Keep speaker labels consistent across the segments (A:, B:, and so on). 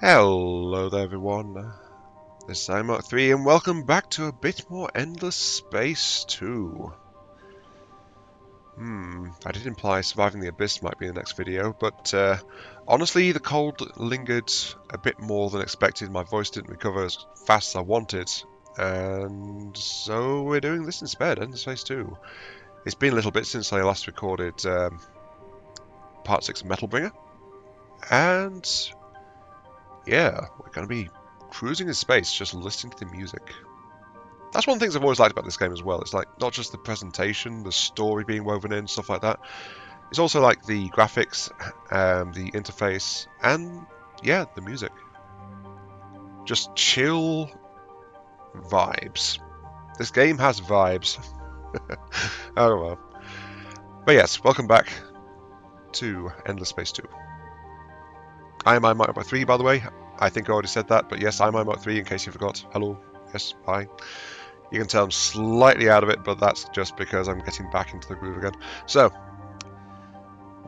A: Hello there everyone, this is Mark3 and welcome back to a bit more Endless Space 2. I did imply surviving the abyss might be the next video, but honestly the cold lingered a bit more than expected. My voice didn't recover as fast as I wanted, and so we're doing this instead, Endless Space 2. It's been a little bit since I last recorded Part 6 of Metal Bringer, and yeah, we're going to be cruising in space, just listening to the music. That's one of the things I've always liked about this game as well. It's like not just the presentation, the story being woven in, stuff like that. It's also like the graphics, the interface, and yeah, the music. Just chill vibes. This game has vibes. Oh well. But yes, welcome back to Endless Space 2. I am Mark3, by the way. I think I already said that, but yes, I'm Mark3 in case you forgot. Hello. Yes, hi. You can tell I'm slightly out of it, but that's just because I'm getting back into the groove again. So,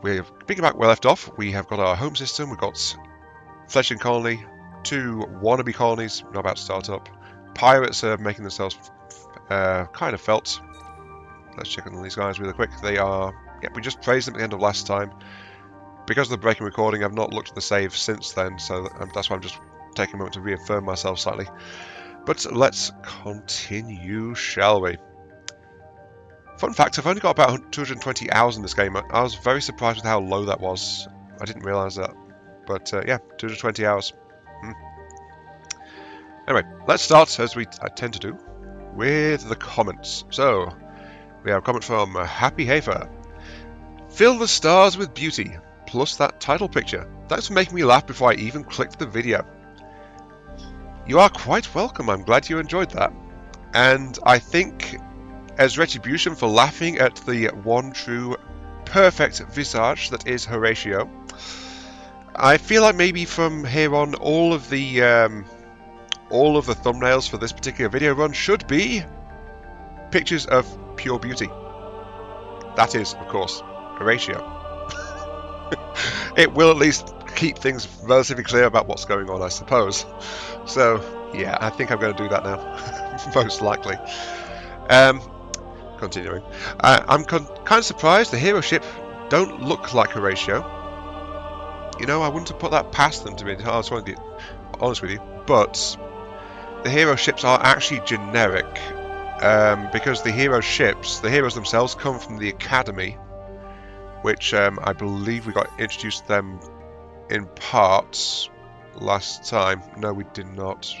A: we're picking back where we left off. We have got our home system, we've got fledgling colony, 2 wannabe colonies, not about to start up. Pirates are making themselves kind of felt. Let's check on these guys really quick. They are, yeah, we just praised them at the end of last time. Because of the break in recording, I've not looked at the save since then, so that's why I'm just taking a moment to reaffirm myself slightly. But let's continue, shall we? Fun fact, I've only got about 220 hours in this game. I was very surprised with how low that was. I didn't realise that. But yeah, 220 hours. Anyway, let's start, as we tend to do, with the comments. So, we have a comment from Happy Hafer. Fill the stars with beauty, plus that title picture. Thanks for making me laugh before I even clicked the video. You are quite welcome, I'm glad you enjoyed that. And I think, as retribution for laughing at the one true perfect visage that is Horatio, I feel like maybe from here on all of the thumbnails for this particular video run should be pictures of pure beauty. That is, of course, Horatio. It will at least keep things relatively clear about what's going on, I suppose. So, yeah, I think I'm going to do that now, most likely. Continuing. I'm kind of surprised the hero ship don't look like Horatio. You know, I wouldn't have put that past them, to be honest with you. But the hero ships are actually generic, because the heroes themselves come from the Academy, which I believe we got introduced to them in parts last time. No, we did not.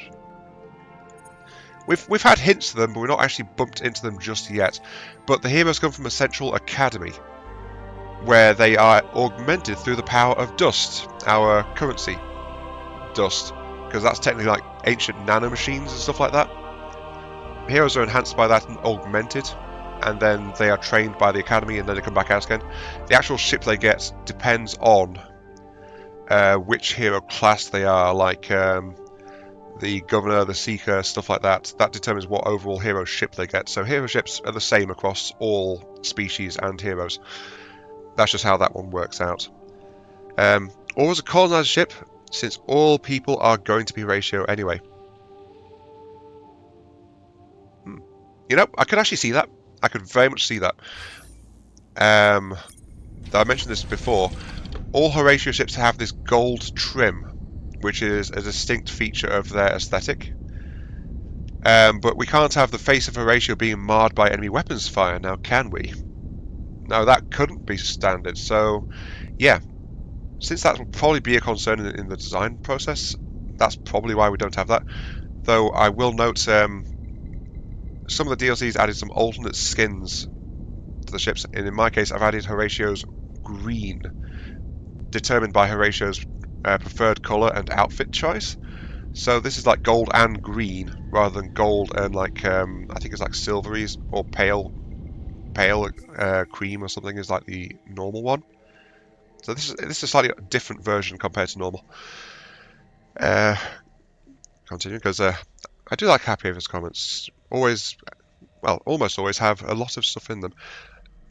A: We've had hints to them, but we're not actually bumped into them just yet. But the heroes come from a central academy, where they are augmented through the power of dust, our currency. Dust. Because that's technically like ancient nanomachines and stuff like that. Heroes are enhanced by that and augmented, and then they are trained by the academy and then they come back out again. The actual ship they get depends on which hero class they are, like the governor, the seeker, stuff like that. That determines what overall hero ship they get. So hero ships are the same across all species and heroes. That's just how that one works out. Always a colonizer ship, since all people are going to be Horatio anyway. You know, I could actually see that. I could very much see that. I mentioned this before. All Horatio ships have this gold trim, which is a distinct feature of their aesthetic. But we can't have the face of Horatio being marred by enemy weapons fire now, can we? No, that couldn't be standard. So, yeah. Since that will probably be a concern in the design process, that's probably why we don't have that. Though I will note some of the DLCs added some alternate skins to the ships, and in my case I've added Horatio's green, determined by Horatio's preferred colour and outfit choice. So this is like gold and green, rather than gold and like, I think it's like silvery or pale cream or something is like the normal one. So this is a slightly different version compared to normal. Continue, because I do like Happy Haver's comments. Always, well, almost always have a lot of stuff in them.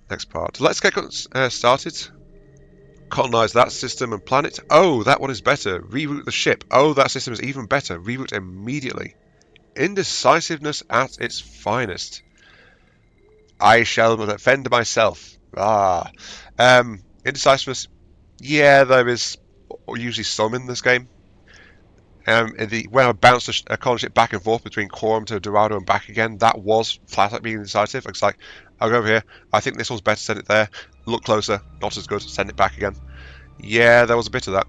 A: Next part. Let's get started. Colonize that system and planet. Oh, that one is better. Reroute the ship. Oh, that system is even better. Reroute immediately. Indecisiveness at its finest. I shall defend myself. Indecisiveness. Yeah, there is usually some in this game. When I bounced a colony ship back and forth between Quorum to Dorado and back again, that was flat out being indecisive. It's like, I'll go over here. I think this one's better. Send it there. Look closer. Not as good. Send it back again. Yeah, there was a bit of that.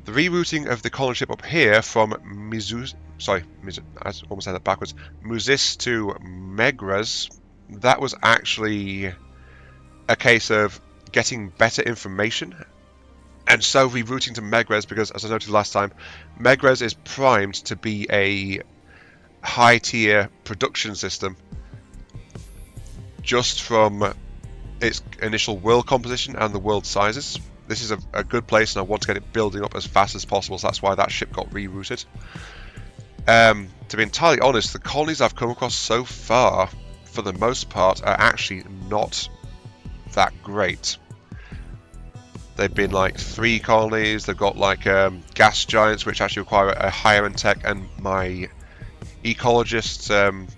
A: The rerouting of the colony ship up here from I almost said that backwards. Muzis to Megres. That was actually a case of getting better information. And so rerouting to Megres, because as I noted last time, Megres is primed to be a high-tier production system just from its initial world composition and the world sizes. This is a good place, and I want to get it building up as fast as possible, so that's why that ship got rerouted. To be entirely honest, the colonies I've come across so far, for the most part, are actually not that great. They've been like 3 colonies. They've got like gas giants, which actually require a higher end tech, and my ecologist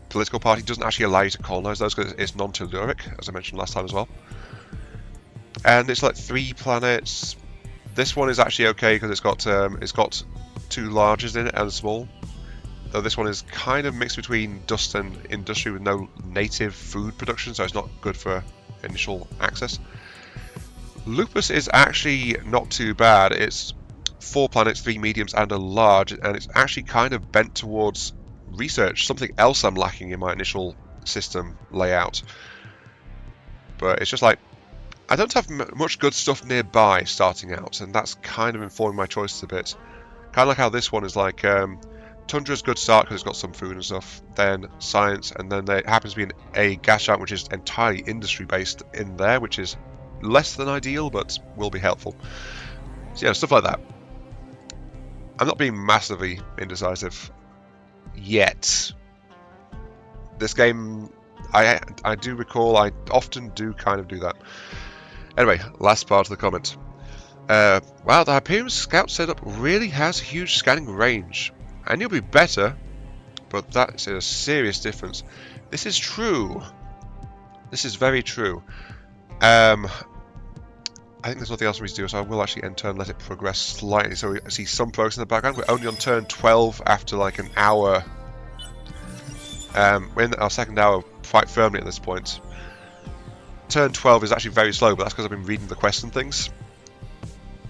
A: political party doesn't actually allow you to colonize those because it's non-telluric, as I mentioned last time as well. And it's like 3 planets. This one is actually okay because it's got 2 larges in it and a small. Though this one is kind of mixed between dust and industry with no native food production, so it's not good for initial access. Lupus is actually not too bad. It's 4 planets, 3 mediums, and a large, and it's actually kind of bent towards research, something else I'm lacking in my initial system layout. But it's just like, I don't have much good stuff nearby starting out, and that's kind of informing my choices a bit. Kind of like how this one is like, Tundra's good start because it's got some food and stuff, then science, and then there happens to be a gas giant which is entirely industry based in there, which is less than ideal, but will be helpful. So yeah, stuff like that. I'm not being massively indecisive yet. This game, I do recall, I often do kind of do that. Anyway, last part of the comment. Wow, the Hyperion scout setup really has huge scanning range. And you'll be better, but that's a serious difference. This is true. This is very true. I think there's nothing else for me to do, so I will actually end turn, let it progress slightly. So we see some progress in the background. We're only on turn 12 after like an hour. We're in our second hour quite firmly at this point. Turn 12 is actually very slow, but that's because I've been reading the quests and things.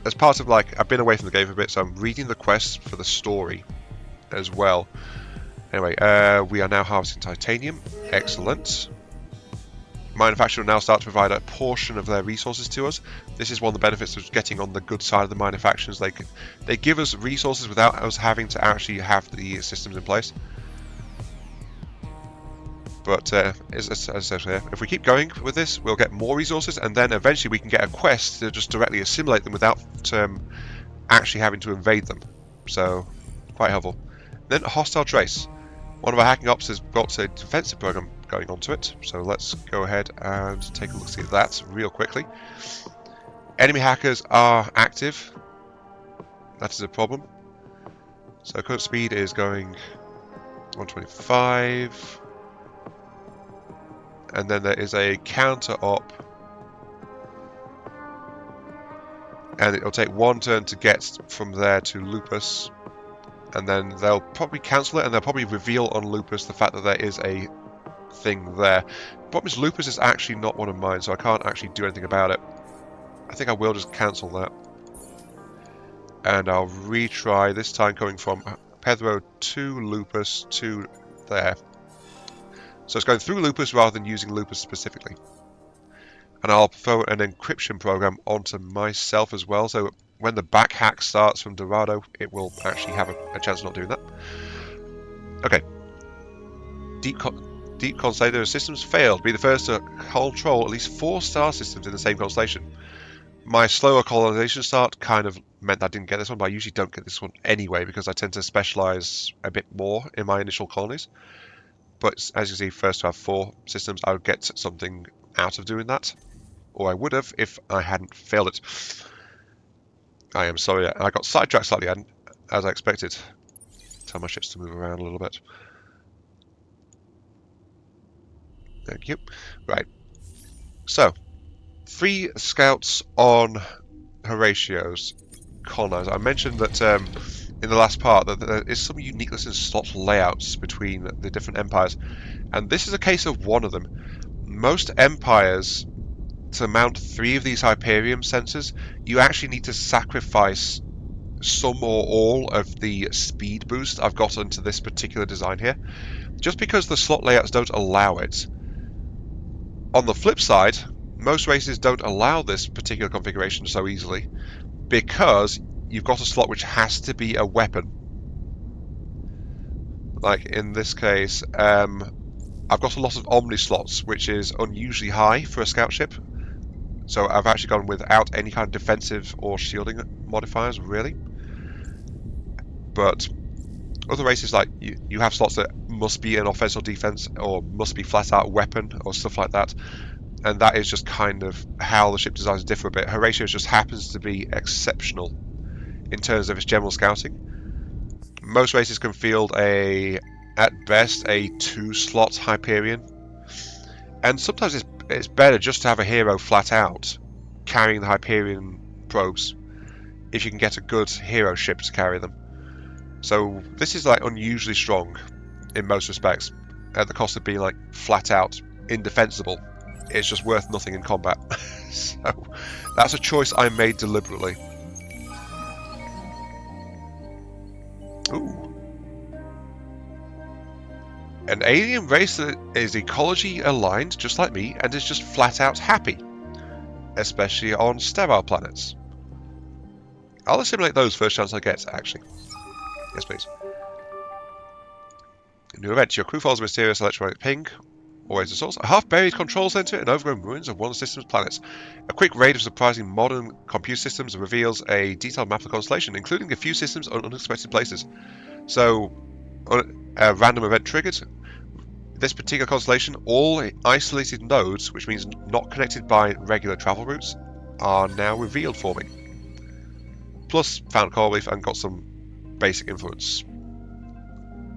A: As part of like, I've been away from the game for a bit, so I'm reading the quests for the story as well. Anyway, we are now harvesting titanium. Excellent. Manufacturer will now start to provide a portion of their resources to us. This is one of the benefits of getting on the good side of the manufacturers. They give us resources without us having to actually have the systems in place. But as I said here, if we keep going with this, we'll get more resources, and then eventually we can get a quest to just directly assimilate them without actually having to invade them. So, quite helpful. Then hostile trace. One of our hacking ops has got a defensive program going onto it, so let's go ahead and take a look at that real quickly. Enemy hackers are active. That is a problem. So current speed is going 125, and then there is a counter op, and it'll take 1 turn to get from there to Lupus, and then they'll probably cancel it, and they'll probably reveal on Lupus the fact that there is a thing there. The problem is Lupus is actually not one of mine, so I can't actually do anything about it. I think I will just cancel that. And I'll retry, this time coming from Pedro to Lupus to there. So it's going through Lupus rather than using Lupus specifically. And I'll throw an encryption program onto myself as well, so when the back hack starts from Dorado, it will actually have a chance of not doing that. Okay. Deep constellator systems failed. Be the first to control at least 4 star systems in the same constellation. My slower colonization start kind of meant I didn't get this one, but I usually don't get this one anyway because I tend to specialize a bit more in my initial colonies. But as you see, first to have 4 systems, I would get something out of doing that. or I would have if I hadn't failed it. I am sorry, I got sidetracked slightly as I expected. Tell my ships to move around a little bit. Thank you. Right. So, 3 scouts on Horatio's colonizer. I mentioned that in the last part that there is some uniqueness in slot layouts between the different empires, and this is a case of one of them. Most empires, to mount 3 of these Hyperion sensors, you actually need to sacrifice some or all of the speed boost I've got into this particular design here, just because the slot layouts don't allow it. On the flip side, most races don't allow this particular configuration so easily, because you've got a slot which has to be a weapon. Like in this case, I've got a lot of Omni slots, which is unusually high for a scout ship. So I've actually gone without any kind of defensive or shielding modifiers, really. But other races, like you have slots that must be an offense or defense, or must be flat out weapon, or stuff like that. And that is just kind of how the ship designs differ a bit. Horatio just happens to be exceptional in terms of its general scouting. Most races can field at best, a 2-slot Hyperion. And sometimes it's better just to have a hero flat out carrying the Hyperion probes if you can get a good hero ship to carry them. So this is like unusually strong in most respects, at the cost of being like flat out indefensible. It's just worth nothing in combat. So that's a choice I made deliberately. Ooh. An alien race that is ecology aligned, just like me, and is just flat out happy, especially on sterile planets. I'll assimilate those first chance I get, actually. Yes, please. New event. Your crew follows a mysterious electromagnetic ping. Always the source. A half-buried control center in overgrown ruins of one of the system's planets. A quick raid of surprising modern computer systems reveals a detailed map of the constellation, including a few systems on unexpected places. So, a random event triggered. This particular constellation, all isolated nodes, which means not connected by regular travel routes, are now revealed for me. Plus, found coral reef and got some basic influence.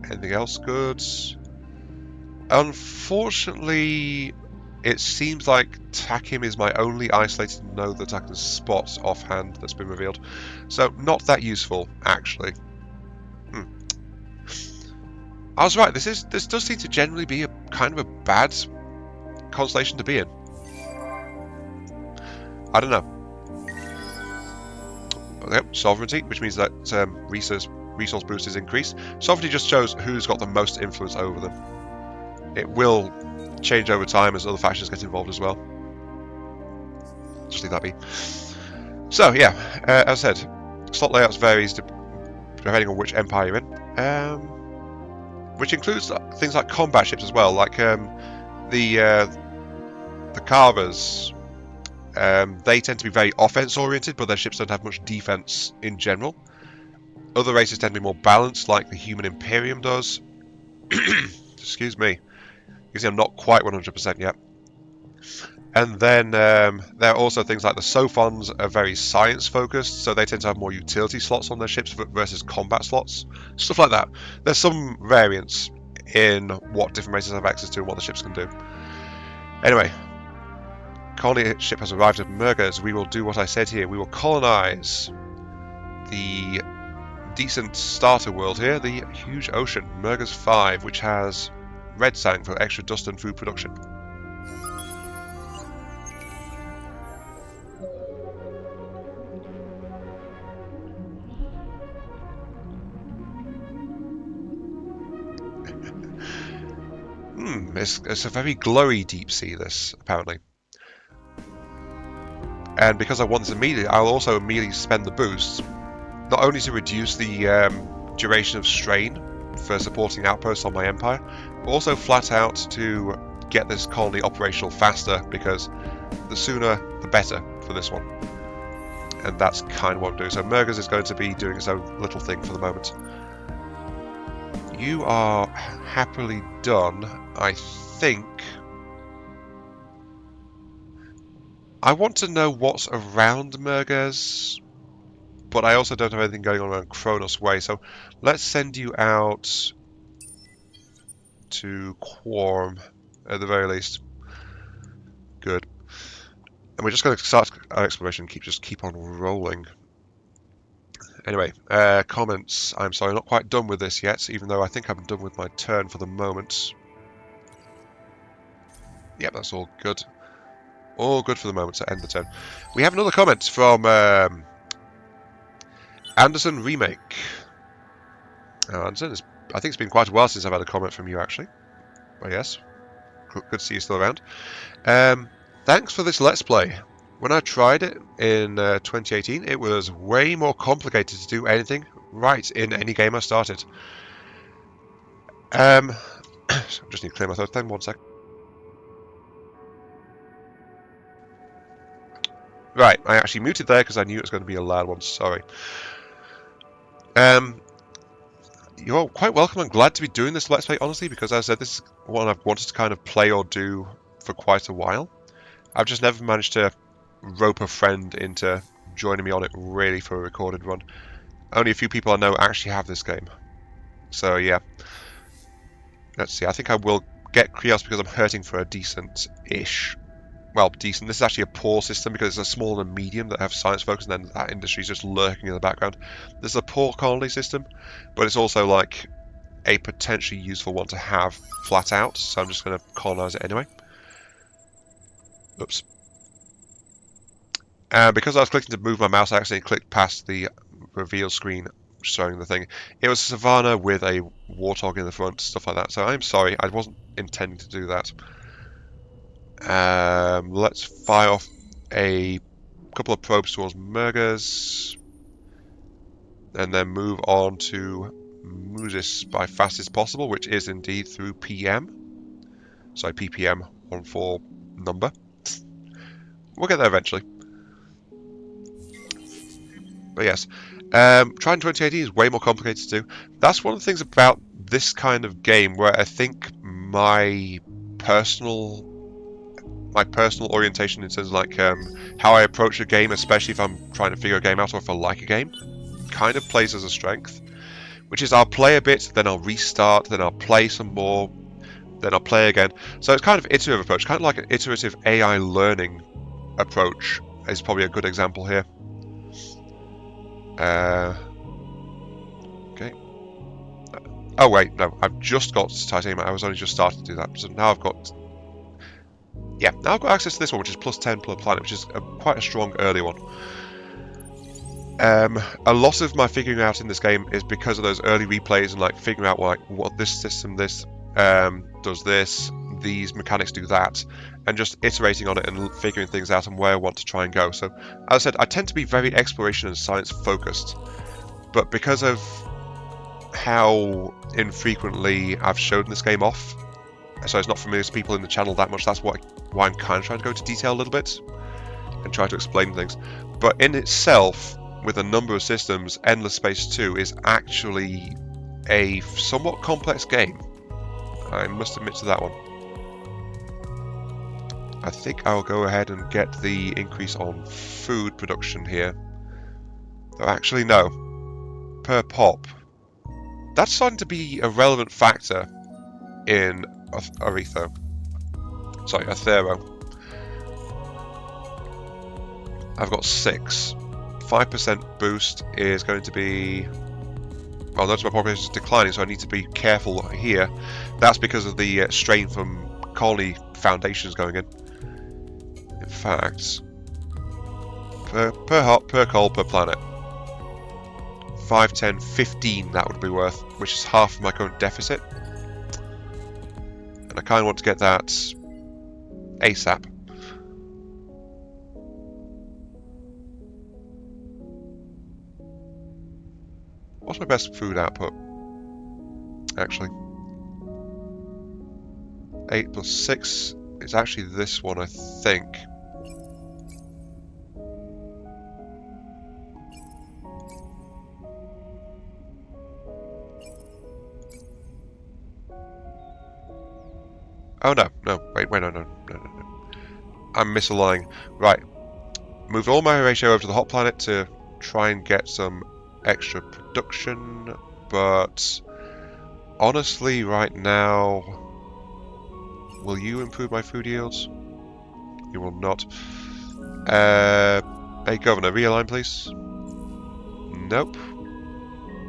A: Anything else good? Unfortunately, it seems like Takim is my only isolated node that I can spot offhand that's been revealed. So, not that useful, actually. I was right, this does seem to generally be a kind of a bad constellation to be in. I don't know. Okay, sovereignty, which means that resource boost is increased. Sovereignty just shows who's got the most influence over them. It will change over time as other factions get involved as well. Just leave that be. So yeah, as I said, slot layouts varies depending on which empire you're in, which includes things like combat ships as well, like the carvers. They tend to be very offense oriented, but their ships don't have much defense in general. Other races tend to be more balanced, like the human Imperium does. Excuse me. You can see I'm not quite 100% yet. And then there are also things like the Sophons are very science focused, so they tend to have more utility slots on their ships versus combat slots. Stuff like that. There's some variance in what different races have access to and what the ships can do. Anyway, colony ship has arrived at Murgas. We will do what I said here. We will colonize the decent starter world here, the huge ocean, Murgas 5, which has red sand for extra dust and food production. It's a very glowy deep sea, this, apparently. And because I want this immediately, I'll also immediately spend the boosts, not only to reduce the duration of strain for supporting outposts on my empire, but also flat out to get this colony operational faster, because the sooner the better for this one. And that's kind of what I'm doing. So Murgas is going to be doing its own little thing for the moment. You are happily done, I think. I want to know what's around Merges, but I also don't have anything going on around Kronos Way, so let's send you out to Quorm at the very least. Good. And we're just going to start our exploration and keep on rolling. Anyway, comments. I'm sorry, I'm not quite done with this yet, even though I think I'm done with my turn for the moment. Yep, that's all good. All good for the moment to end the turn. We have another comment from Anderson Remake. Anderson, I think it's been quite a while since I've had a comment from you, actually. Oh, yes. Good to see you still around. Thanks for this Let's Play. When I tried it in 2018, it was way more complicated to do anything right in any game I started. I just need to clear my throat. Then 1 sec. Right, I actually muted there because I knew it was going to be a loud one. Sorry. You're quite welcome. I'm glad to be doing this Let's Play, honestly, because as I said, this is one I've wanted to kind of play or do for quite a while. I've just never managed to rope a friend into joining me on it really for a recorded run. Only a few people I know actually have this game. So yeah. Let's see, I think I will get Krios because I'm hurting for a decent-ish. Well, decent. This is actually a poor system because it's a small and medium that have science focus, and then that industry is just lurking in the background. This is a poor colony system, but it's also like a potentially useful one to have flat out, so I'm just going to colonize it anyway. Oops. Because I was clicking to move my mouse, I accidentally clicked past the reveal screen showing the thing. It was a savannah with a warthog in the front, stuff like that, so I'm sorry, I wasn't intending to do that. Let's fire off a couple of probes towards Merges, and then move on to Musis by fastest possible, which is indeed through PM. Sorry, PPM 14 number. We'll get there eventually. But yes, trying 2018 is way more complicated to do. That's one of the things about this kind of game where I think my personal orientation in terms of like how I approach a game, especially if I'm trying to figure a game out or if I like a game, kind of plays as a strength, which is I'll play a bit, then I'll restart, then I'll play some more, then I'll play again. So it's kind of iterative approach, kind of like an iterative AI learning approach is probably a good example here. Okay. Oh wait, no, I've just got titanium. I was only just starting to do that, so now I've got. Yeah, now I've got access to this one, which is +10 per planet, which is quite a strong early one. A lot of my figuring out in this game is because of those early replays and like figuring out like what this system does this, these mechanics do that, and just iterating on it and figuring things out and where I want to try and go. So, as I said, I tend to be very exploration and science focused, but because of how infrequently I've shown this game off, so it's not familiar to people in the channel that much, that's why I'm kind of trying to go into detail a little bit and try to explain things. But in itself, with a number of systems, Endless Space 2 is actually a somewhat complex game. I must admit to that one. I think I'll go ahead and get the increase on food production here. Though actually no. Per pop. That's starting to be a relevant factor in Athero. 5%. I've got 6. 5% boost is going to be... Well, notice my population is declining, so I need to be careful here. That's because of the strain from colony foundations going in. In fact, per hop, per coal, per planet. 5, 10, 15 that would be worth, which is half of my current deficit. And I kind of want to get that ASAP. What's my best food output? Actually, 8 plus 6 is actually this one, I think. Oh no, wait, no. I'm misaligning. Right, moved all my Horatio over to the hot planet to try and get some extra production, but honestly, right now, will you improve my food yields? You will not. Hey, Governor, realign, please. Nope.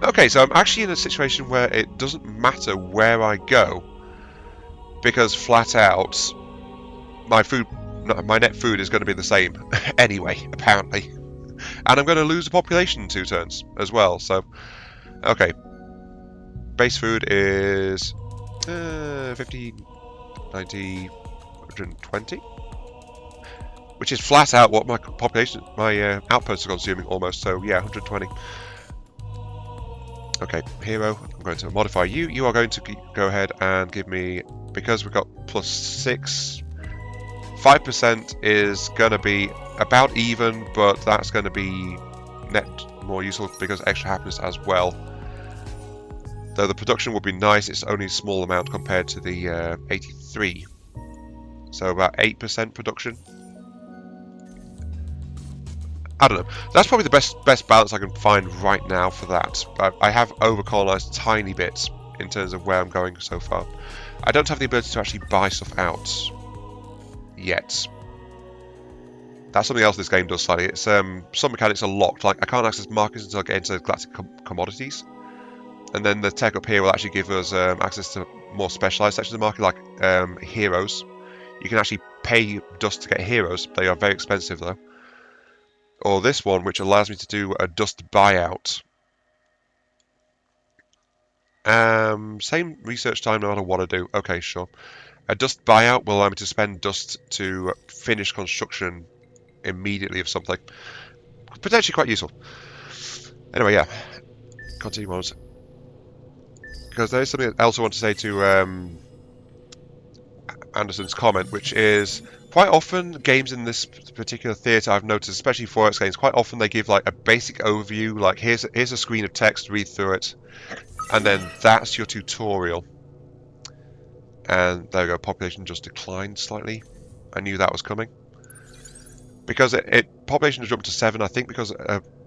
A: Okay, so I'm actually in a situation where it doesn't matter where I go, because flat out, my net food is going to be the same anyway, apparently. And I'm going to lose the population in 2 turns as well, so... Okay. Base food is... 50, 90, 120? Which is flat out what my population, my outposts are consuming almost, so yeah, 120. Okay, hero, I'm going to modify you. You are going to go ahead and give me, because we've got +6, 5% is going to be about even, but that's going to be net more useful because extra happiness as well. Though the production would be nice, it's only a small amount compared to the 83. So about 8% production. I don't know. That's probably the best balance I can find right now for that. I have over-colonized tiny bits in terms of where I'm going so far. I don't have the ability to actually buy stuff out yet. That's something else this game does slightly. It's some mechanics are locked. Like I can't access markets until I get into galactic commodities, and then the tech up here will actually give us access to more specialized sections of the market, like heroes. You can actually pay dust to get heroes. They are very expensive though. Or this one, which allows me to do a dust buyout. Same research time no matter what I do. Okay, sure. A dust buyout will allow me to spend dust to finish construction immediately of something. Potentially quite useful. Anyway, yeah. Continue on. Because there is something else I want to say to Anderson's comment, which is quite often games in this particular theatre I've noticed, especially 4X games, quite often they give like a basic overview, like here's a screen of text, read through it, and then that's your tutorial. And there we go, population just declined slightly. I knew that was coming. Because population has jumped to 7, I think because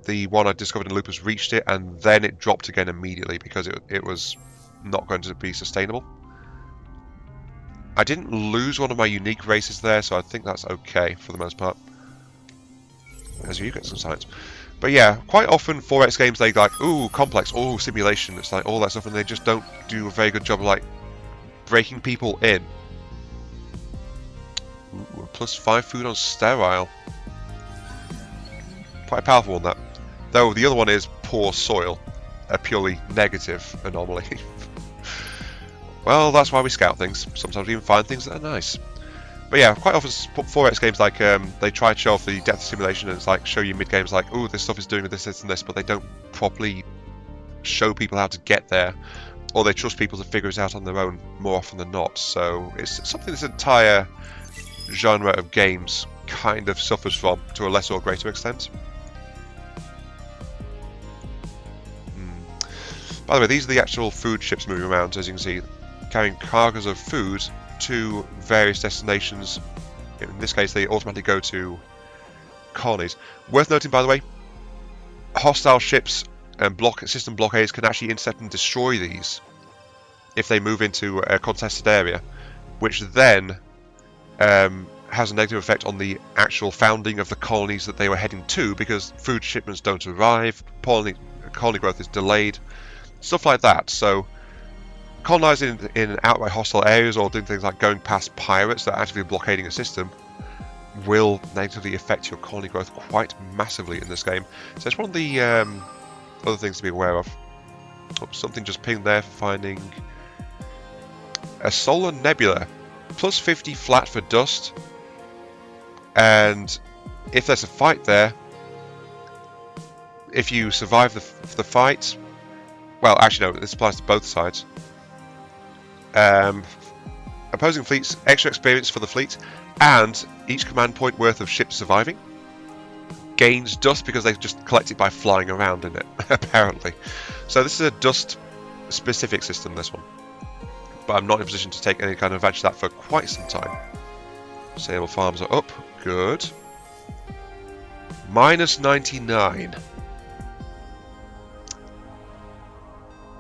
A: the one I discovered in Lupus reached it, and then it dropped again immediately because it was not going to be sustainable. I didn't lose one of my unique races there, so I think that's okay for the most part. As you get some science. But yeah, quite often 4X games, they like, ooh, complex, ooh, simulation, it's like all that stuff, and they just don't do a very good job of like breaking people in. Ooh, +5 food on sterile. Quite a powerful one, that. Though the other one is poor soil, a purely negative anomaly. Well, that's why we scout things. Sometimes we even find things that are nice. But yeah, quite often 4X games like they try to show off the depth of simulation and it's like show you mid games like, oh, this stuff is doing this, this, and this, but they don't properly show people how to get there, or they trust people to figure it out on their own more often than not. So it's something this entire genre of games kind of suffers from to a lesser or greater extent. By the way, these are the actual food ships moving around, as you can see, carrying cargoes of food to various destinations. In this case, they automatically go to colonies. Worth noting, by the way, hostile ships and system blockades can actually intercept and destroy these if they move into a contested area, which then has a negative effect on the actual founding of the colonies that they were heading to, because food shipments don't arrive, colony growth is delayed, stuff like that. So colonizing in outright hostile areas or doing things like going past pirates that are actively blockading a system will negatively affect your colony growth quite massively in this game. So it's one of the other things to be aware of. Oh, something just pinged there for finding a solar nebula. +50 flat for dust. And if there's a fight there, if you survive the fight, well, actually no, this applies to both sides. Opposing fleets, extra experience for the fleet, and each command point worth of ships surviving gains dust because they just collect it by flying around in it, apparently. So this is a dust specific system, this one. But I'm not in a position to take any kind of advantage of that for quite some time. Saleable farms are up, good. Minus 99.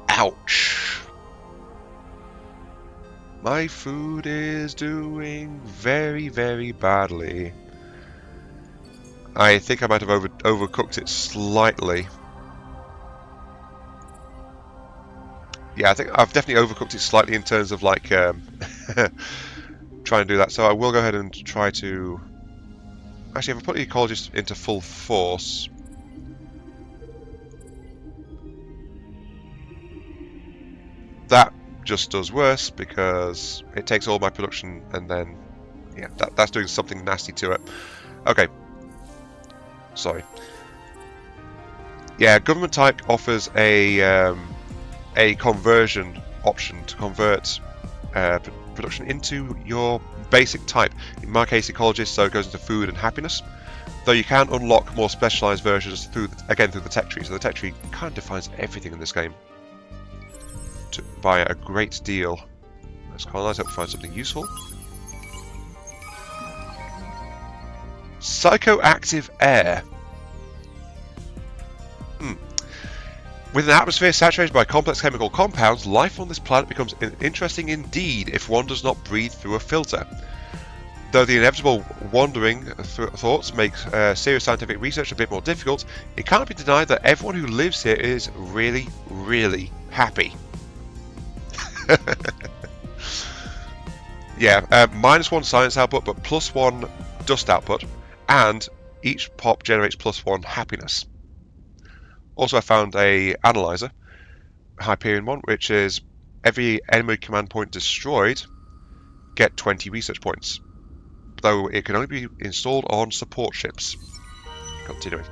A: Ouch. My food is doing very, very badly. I think I might have overcooked it slightly. Yeah, I think I've definitely overcooked it slightly in terms of like trying to do that. So I will go ahead and try to... Actually, if I put the ecologist into full force... That just does worse because it takes all my production and then... Yeah, that's doing something nasty to it. Okay. Sorry. Yeah, government type offers a conversion option to convert production into your basic type. In my case, ecologist, so it goes into food and happiness. Though you can unlock more specialized versions through the tech tree. So the tech tree kind of defines everything in this game by a great deal. Let's colonize, hope to find something useful. Psychoactive air. With an atmosphere saturated by complex chemical compounds, life on this planet becomes interesting indeed if one does not breathe through a filter. Though the inevitable wandering thoughts make serious scientific research a bit more difficult, it can't be denied that everyone who lives here is really, really happy. Yeah, -1 science output, but +1 dust output, and each pop generates +1 happiness. Also, I found a analyzer, Hyperion one, which is every enemy command point destroyed, get 20 research points. Though it can only be installed on support ships. Continuing.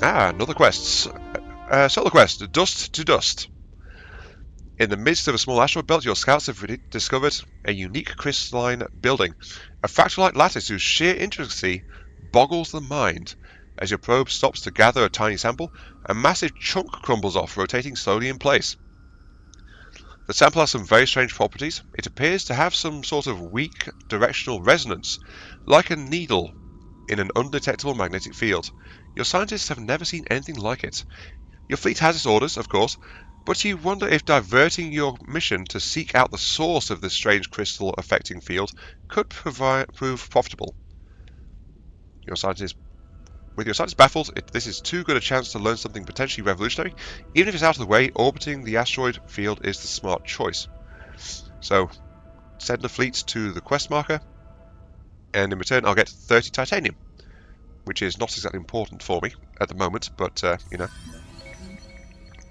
A: Another quest. Solar quest, Dust to Dust. In the midst of a small asteroid belt, your scouts have discovered a unique crystalline building, a fractal-like lattice whose sheer intricacy boggles the mind. As your probe stops to gather a tiny sample, a massive chunk crumbles off, rotating slowly in place. The sample has some very strange properties. It appears to have some sort of weak directional resonance, like a needle in an undetectable magnetic field. Your scientists have never seen anything like it. Your fleet has its orders, of course, but you wonder if diverting your mission to seek out the source of this strange crystal affecting field could prove profitable. With your scientists baffled, this is too good a chance to learn something potentially revolutionary. Even if it's out of the way, orbiting the asteroid field is the smart choice. So, send the fleet to the quest marker, and in return I'll get 30 titanium, which is not exactly important for me at the moment, but, you know.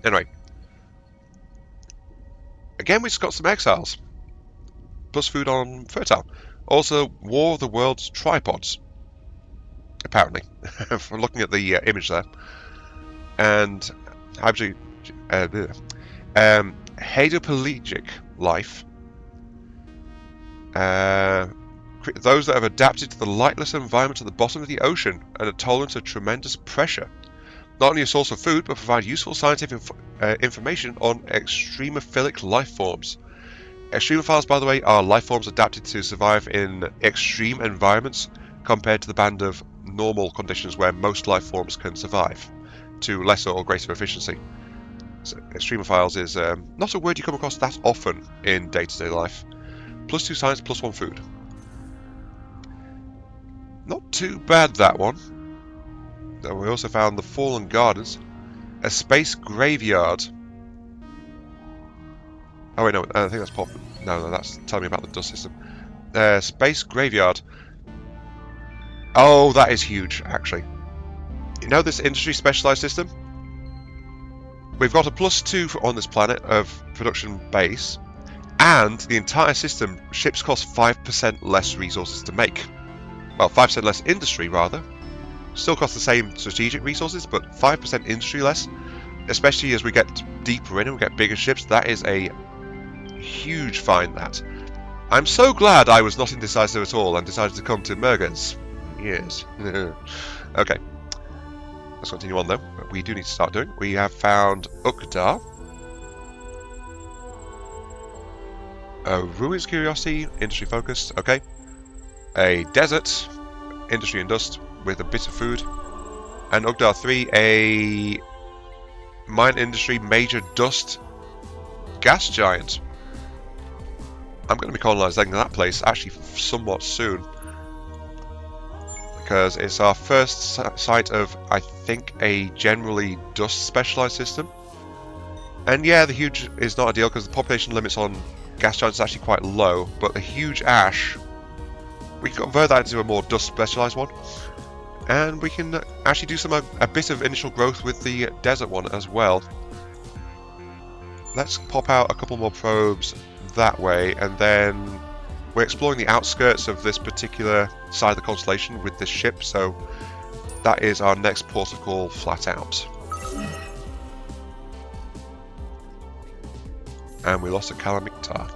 A: Anyway. Again, we've got some exiles. Plus food on Fertile. Also, War of the World's tripods. Apparently, from looking at the image there, and hadopelagic life, those that have adapted to the lightless environment at the bottom of the ocean and are tolerant of tremendous pressure. Not only a source of food, but provide useful scientific information on extremophilic life forms. Extremophiles, by the way, are life forms adapted to survive in extreme environments compared to the band of normal conditions where most life forms can survive to lesser or greater efficiency. So, extremophiles is not a word you come across that often in day-to-day life. +2 science, +1 food. Not too bad, that one. We also found the Fallen Gardens, a space graveyard. Oh wait, no, I think that's pop. No, that's telling me about the dust system. Space graveyard. Oh, that is huge, actually. You know this industry specialized system? We've got a +2 on this planet of production base, and the entire system, ships cost 5% less resources to make. Well, 5% less industry, rather. Still cost the same strategic resources, but 5% industry less. Especially as we get deeper in and we get bigger ships, that is a huge find, that. I'm so glad I was not indecisive at all and decided to come to Mergens. Yes. Okay. Let's continue on, though. We do need to start doing. We have found Ukdar. A ruins curiosity, industry focused. Okay. A desert, industry and dust. with a bit of food. And Ugdar 3, a mine industry major dust gas giant. I'm going to be colonising that place actually somewhat soon, because it's our first site of, I think, a generally dust specialised system. And yeah, the huge is not ideal because the population limits on gas giants is actually quite low, but the huge ash, we can convert that into a more dust specialised one. And we can actually do a bit of initial growth with the desert one as well. Let's pop out a couple more probes that way, and then we're exploring the outskirts of this particular side of the constellation with this ship, so that is our next port of call flat out. And we lost a Calamita.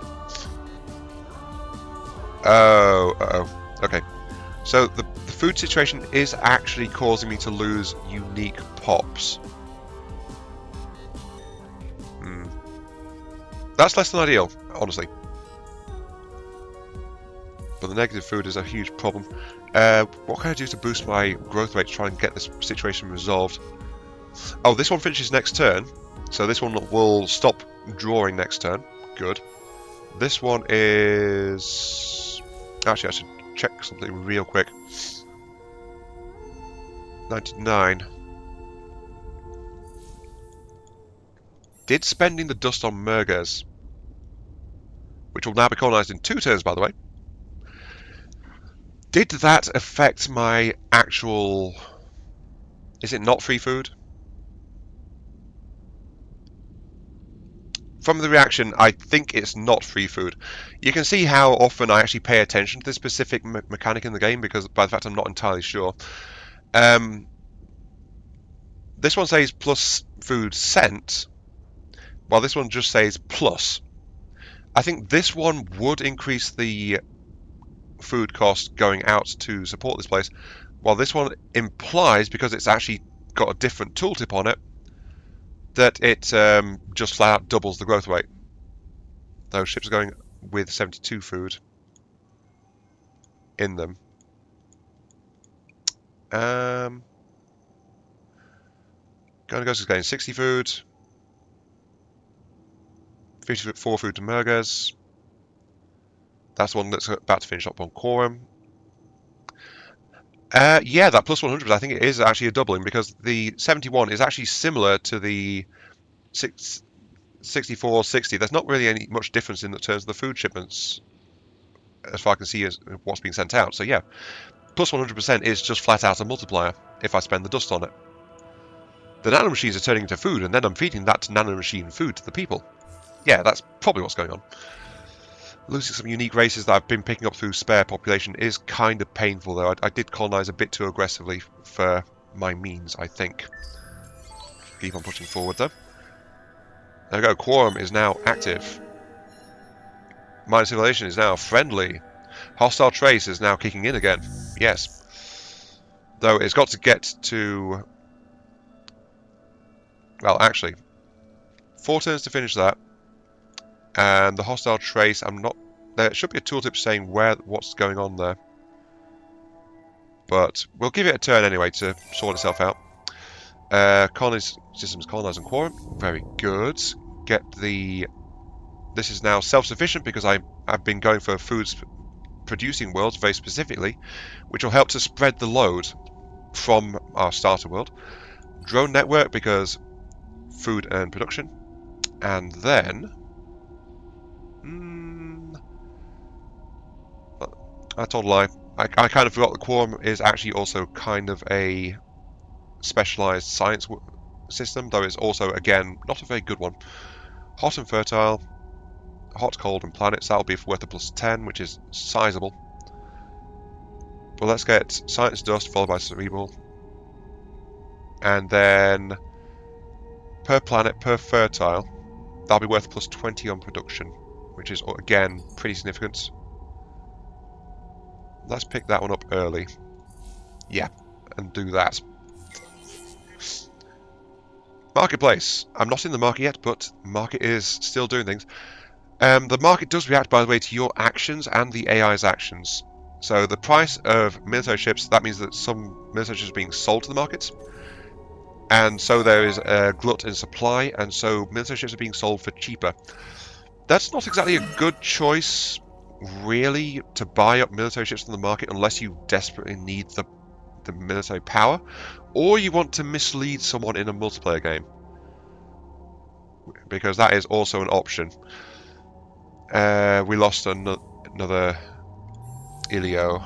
A: Okay. So the food situation is actually causing me to lose unique pops. That's less than ideal, honestly. But the negative food is a huge problem. What can I do to boost my growth rate to try and get this situation resolved? Oh, this one finishes next turn. So this one will stop drawing next turn. Good. This one is... Actually, I should check something real quick. 99. Did spending the dust on Mergers, which will now be colonised in 2 turns, by the way, did that affect my actual... Is it not free food? From the reaction, I think it's not free food. You can see how often I actually pay attention to this specific mechanic in the game, because by the fact I'm not entirely sure. This one says plus food sent, while this one just says plus. I think this one would increase the food cost going out to support this place, while this one implies, because it's actually got a different tooltip on it, that it just flat out doubles the growth rate. Those ships are going with 72 food in them. Ghost is getting 60 food. 54 food to Mergers. That's the one that's about to finish up on Quorum. Yeah, that plus 100, I think it is actually a doubling, because the 71 is actually similar to the 64, 60. There's not really much difference in terms of the food shipments, as far as I can see, as what's being sent out. So yeah, plus 100% is just flat out a multiplier if I spend the dust on it. The nanomachines are turning into food, and then I'm feeding that nanomachine food to the people. Yeah, that's probably what's going on. Losing some unique races that I've been picking up through spare population is kind of painful, though. I did colonise a bit too aggressively for my means, I think. Keep on pushing forward, though. There we go. Quorum is now active. Minor civilization is now friendly. Hostile trace is now kicking in again. Yes. Though it's got to get to... Well, actually, 4 turns to finish that. And the hostile trace, I'm not... There should be a tooltip saying what's going on there. But we'll give it a turn anyway to sort itself out. Colonies systems colonizing Quorum. Very good. Get the... This is now self-sufficient because I've been going for foods producing worlds very specifically, which will help to spread the load from our starter world. Drone network because food and production. And then... I told a lie. I kind of forgot the Quorum is actually also kind of a specialised science system, though it's also, again, not a very good one. Hot and fertile, hot, cold, and planets. That'll be worth a plus 10, which is sizable. But let's get science dust followed by cerebral. And then per planet, per fertile, that'll be worth plus 20 on production, which is, again, pretty significant. Let's pick that one up early. Yeah, and do that. Marketplace. I'm not in the market yet, but market is still doing things. The market does react, by the way, to your actions and the AI's actions. So the price of military ships, that means that some military ships are being sold to the markets. And so there is a glut in supply, and so military ships are being sold for cheaper. That's not exactly a good choice, really, to buy up military ships from the market unless you desperately need the military power, or you want to mislead someone in a multiplayer game, because that is also an option. We lost another Ilio.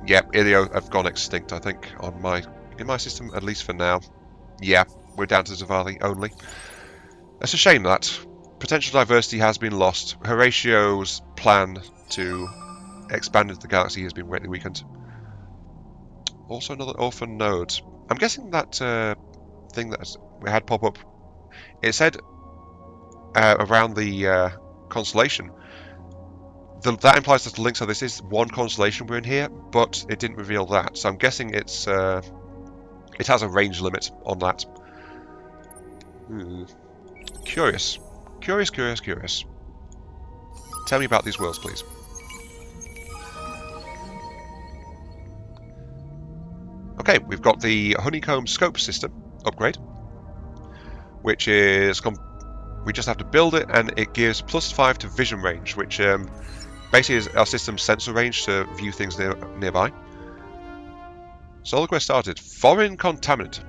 A: Yep, Ilio have gone extinct, I think, in my system, at least for now. Yeah, we're down to Zavali only. It's a shame that. Potential diversity has been lost. Horatio's plan to expand into the galaxy has been greatly weakened. Also another orphan node. I'm guessing that thing that we had pop up, it said around the constellation. That implies that the link, so this is one constellation we're in here, but it didn't reveal that. So I'm guessing it has a range limit on that. Curious. Curious. Tell me about these worlds, please. Okay, we've got the honeycomb scope system upgrade, which is we just have to build it, and it gives +5 to vision range, which basically is our system's sensor range to view things nearby. Solar quest started. Foreign contaminant.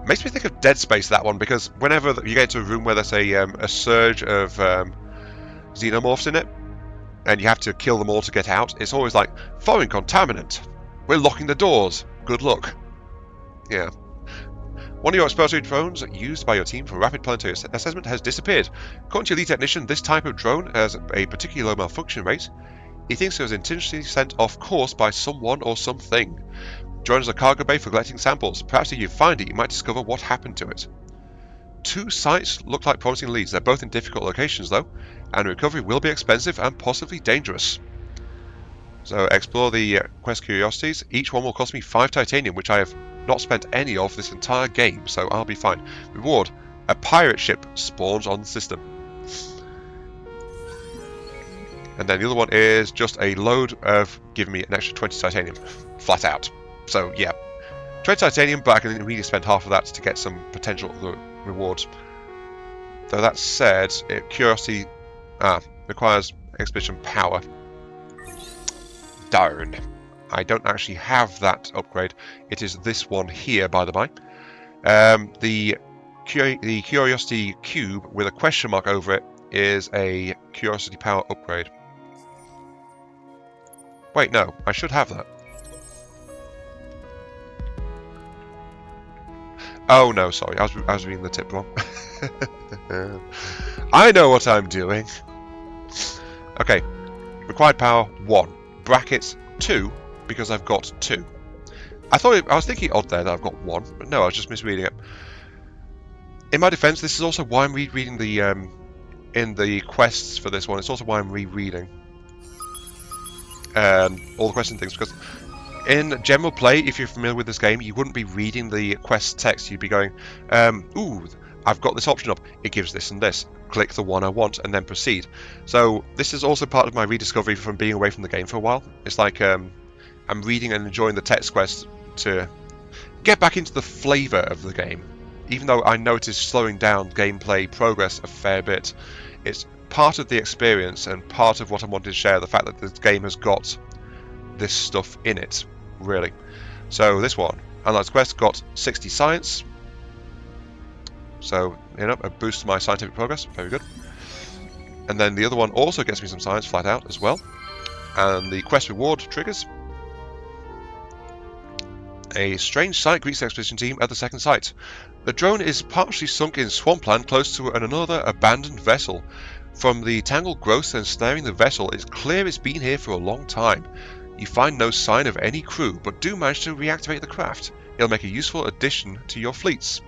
A: Makes me think of Dead Space, that one, because whenever you get into a room where there's a surge of xenomorphs in it, and you have to kill them all to get out, it's always like, foreign contaminant. We're locking the doors. Good luck. Yeah. One of your exploratory drones used by your team for rapid planetary assessment has disappeared. According to your lead technician, this type of drone has a particularly low malfunction rate. He thinks it was intentionally sent off course by someone or something. Join us at cargo bay for collecting samples. Perhaps if you find it, you might discover what happened to it. 2 sites look like promising leads. They're both in difficult locations, though, and recovery will be expensive and possibly dangerous. So explore the quest curiosities. Each one will cost me 5 titanium, which I have not spent any of this entire game, so I'll be fine. Reward: a pirate ship spawns on the system. And then the other one is just a load of giving me an extra 20 titanium, flat out. So yeah, 20 titanium, but I can really spend half of that to get some potential rewards. Though that said, curiosity requires expedition power. Darn. I don't actually have that upgrade. It is this one here, by the by. The curiosity cube with a question mark over it is a curiosity power upgrade. Wait, no, I should have that. Oh no, sorry, I was reading the tip wrong. I know what I'm doing. Okay, required power 1, brackets 2, because I've got 2. I was thinking odd there that I've got 1, but no, I was just misreading it. In my defense, this is also why I'm rereading the in the quests for this one. It's also why I'm rereading all the quests and things, because in general play, if you're familiar with this game, you wouldn't be reading the quest text. You'd be going, ooh, I've got this option up. It gives this and this. Click the one I want and then proceed. So this is also part of my rediscovery from being away from the game for a while. It's like I'm reading and enjoying the text quest to get back into the flavour of the game. Even though I know it is slowing down gameplay progress a fair bit, it's part of the experience and part of what I wanted to share, the fact that this game has got this stuff in it, really. So this one, Analyze Quest, got 60 science. So, you know, a boost to my scientific progress, very good. And then the other one also gets me some science flat out as well. And the quest reward triggers. A strange sight greets the expedition team at the second site. The drone is partially sunk in swampland close to another abandoned vessel. From the tangled growth ensnaring the vessel, it's clear it's been here for a long time. You find no sign of any crew, but do manage to reactivate the craft. It'll make a useful addition to your fleets.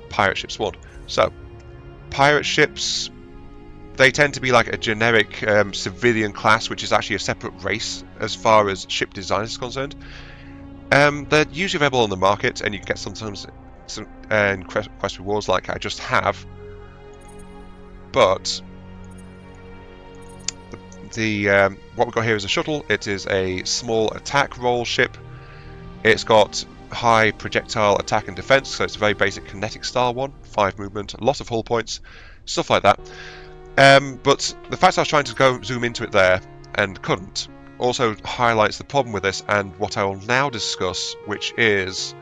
A: Pirate ships spawned. So, pirate ships, they tend to be like a generic civilian class, which is actually a separate race as far as ship design is concerned. They're usually available on the market, and you can get sometimes some quest rewards like I just have. But what we've got here is a shuttle. It is a small attack roll ship. It's got high projectile attack and defense, so it's a very basic kinetic style one. 5 movement, a lot of hull points, stuff like that. But the fact I was trying to go zoom into it there and couldn't also highlights the problem with this and what I will now discuss, which is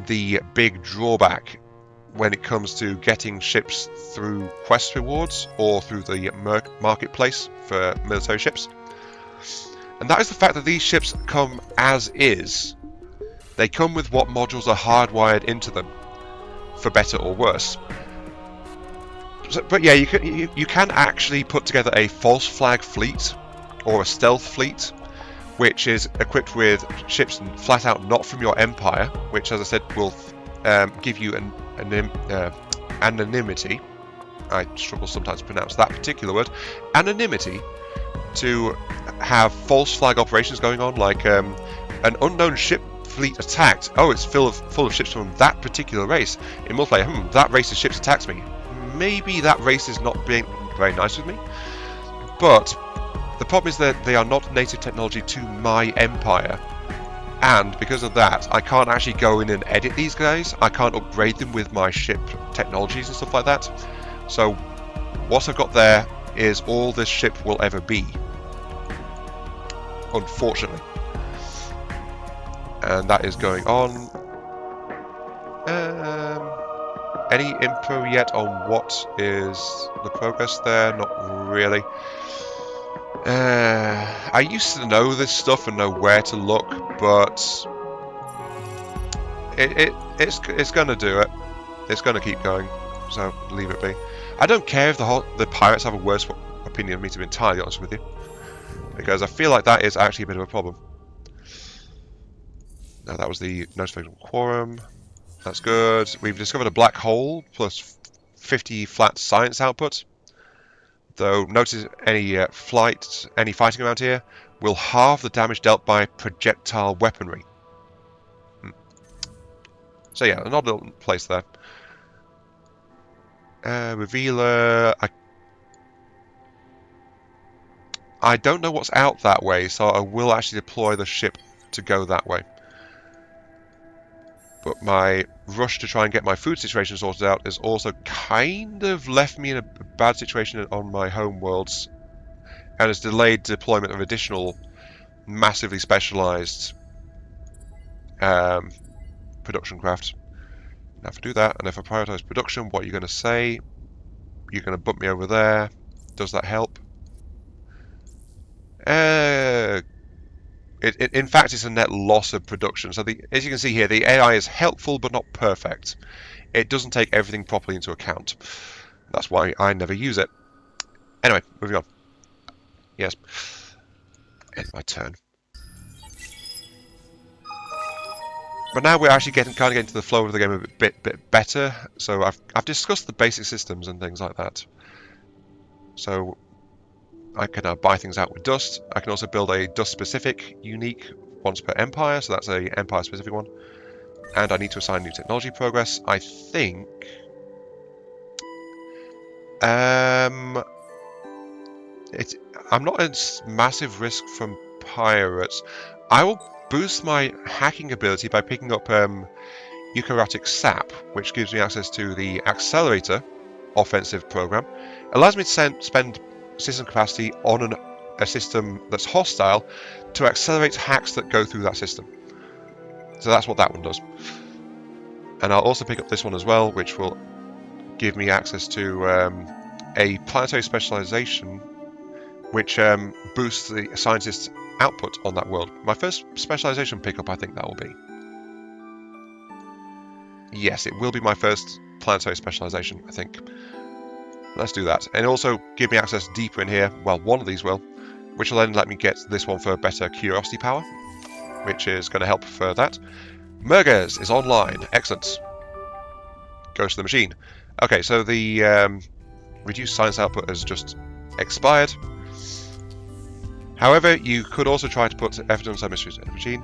A: the big drawback when it comes to getting ships through quest rewards or through the marketplace for military ships. And that is the fact that these ships come as is. They come with what modules are hardwired into them, for better or worse. But yeah, you can actually put together a false flag fleet or a stealth fleet, which is equipped with ships flat out not from your empire, which, as I said, will give you anonymity. I struggle sometimes to pronounce that particular word. Anonymity to have false flag operations going on, like an unknown ship fleet attacked. Oh, it's full of ships from that particular race. In multiplayer, that race's ships attacks me. Maybe that race is not being very nice with me, but the problem is that they are not native technology to my empire, and because of that, I can't actually go in and edit these guys. I can't upgrade them with my ship technologies and stuff like that. So what I've got there is all this ship will ever be, unfortunately. And that is going on. Any info yet on what is the progress there? Not really. I used to know this stuff and know where to look, but it's gonna do it. It's gonna keep going, so leave it be. I don't care if the pirates have a worse opinion of me, to be entirely honest with you, because I feel like that is actually a bit of a problem. Now that was the notification quorum. That's good. We've discovered a black hole plus 50 flat science output. Though notice any fighting around here will halve the damage dealt by projectile weaponry. So yeah, an odd little place there. Revealer. I don't know what's out that way, so I will actually deploy the ship to go that way. But my rush to try and get my food situation sorted out has also kind of left me in a bad situation on my home worlds, and has delayed deployment of additional massively specialized production craft. Now if I do that, and if I prioritize production, what are you going to say? You're going to bump me over there. Does that help? In fact, it's a net loss of production. So as you can see here, the AI is helpful but not perfect. It doesn't take everything properly into account. That's why I never use it. Anyway, moving on. Yes. It's my turn. But now we're actually kind of getting into the flow of the game a bit better. So I've discussed the basic systems and things like that. So I can now buy things out with dust. I can also build a dust-specific, unique, once per empire, so that's a empire-specific one. And I need to assign new technology progress. I think I'm not at massive risk from pirates. I will boost my hacking ability by picking up eukaryotic sap, which gives me access to the accelerator offensive program. Allows me to spend system capacity on a system that's hostile to accelerate hacks that go through that system. So that's what that one does. And I'll also pick up this one as well, which will give me access to a planetary specialization, which boosts the scientist's output on that world. My first specialization pickup, I think that will be. Yes, it will be my first planetary specialization, I think. Let's do that. And also give me access deeper in here. Well, one of these will, which will then let me get this one for better curiosity power, which is going to help for that. Mergers is online. Excellent. Goes to the machine. Okay, so the reduced science output has just expired. However, you could also try to put evidence on mysteries in the machine.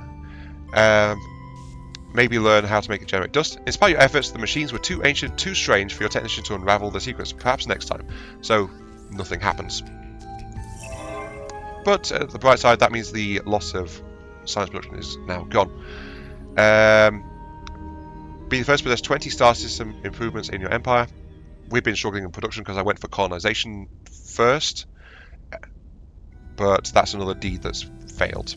A: Maybe learn how to make it generate dust. In spite of your efforts, the machines were too ancient, too strange for your technician to unravel their secrets. Perhaps next time. So, nothing happens. But at the bright side, that means the loss of science production is now gone. Be the first to possess 20 star system improvements in your empire. We've been struggling in production because I went for colonization first, but that's another deed that's failed.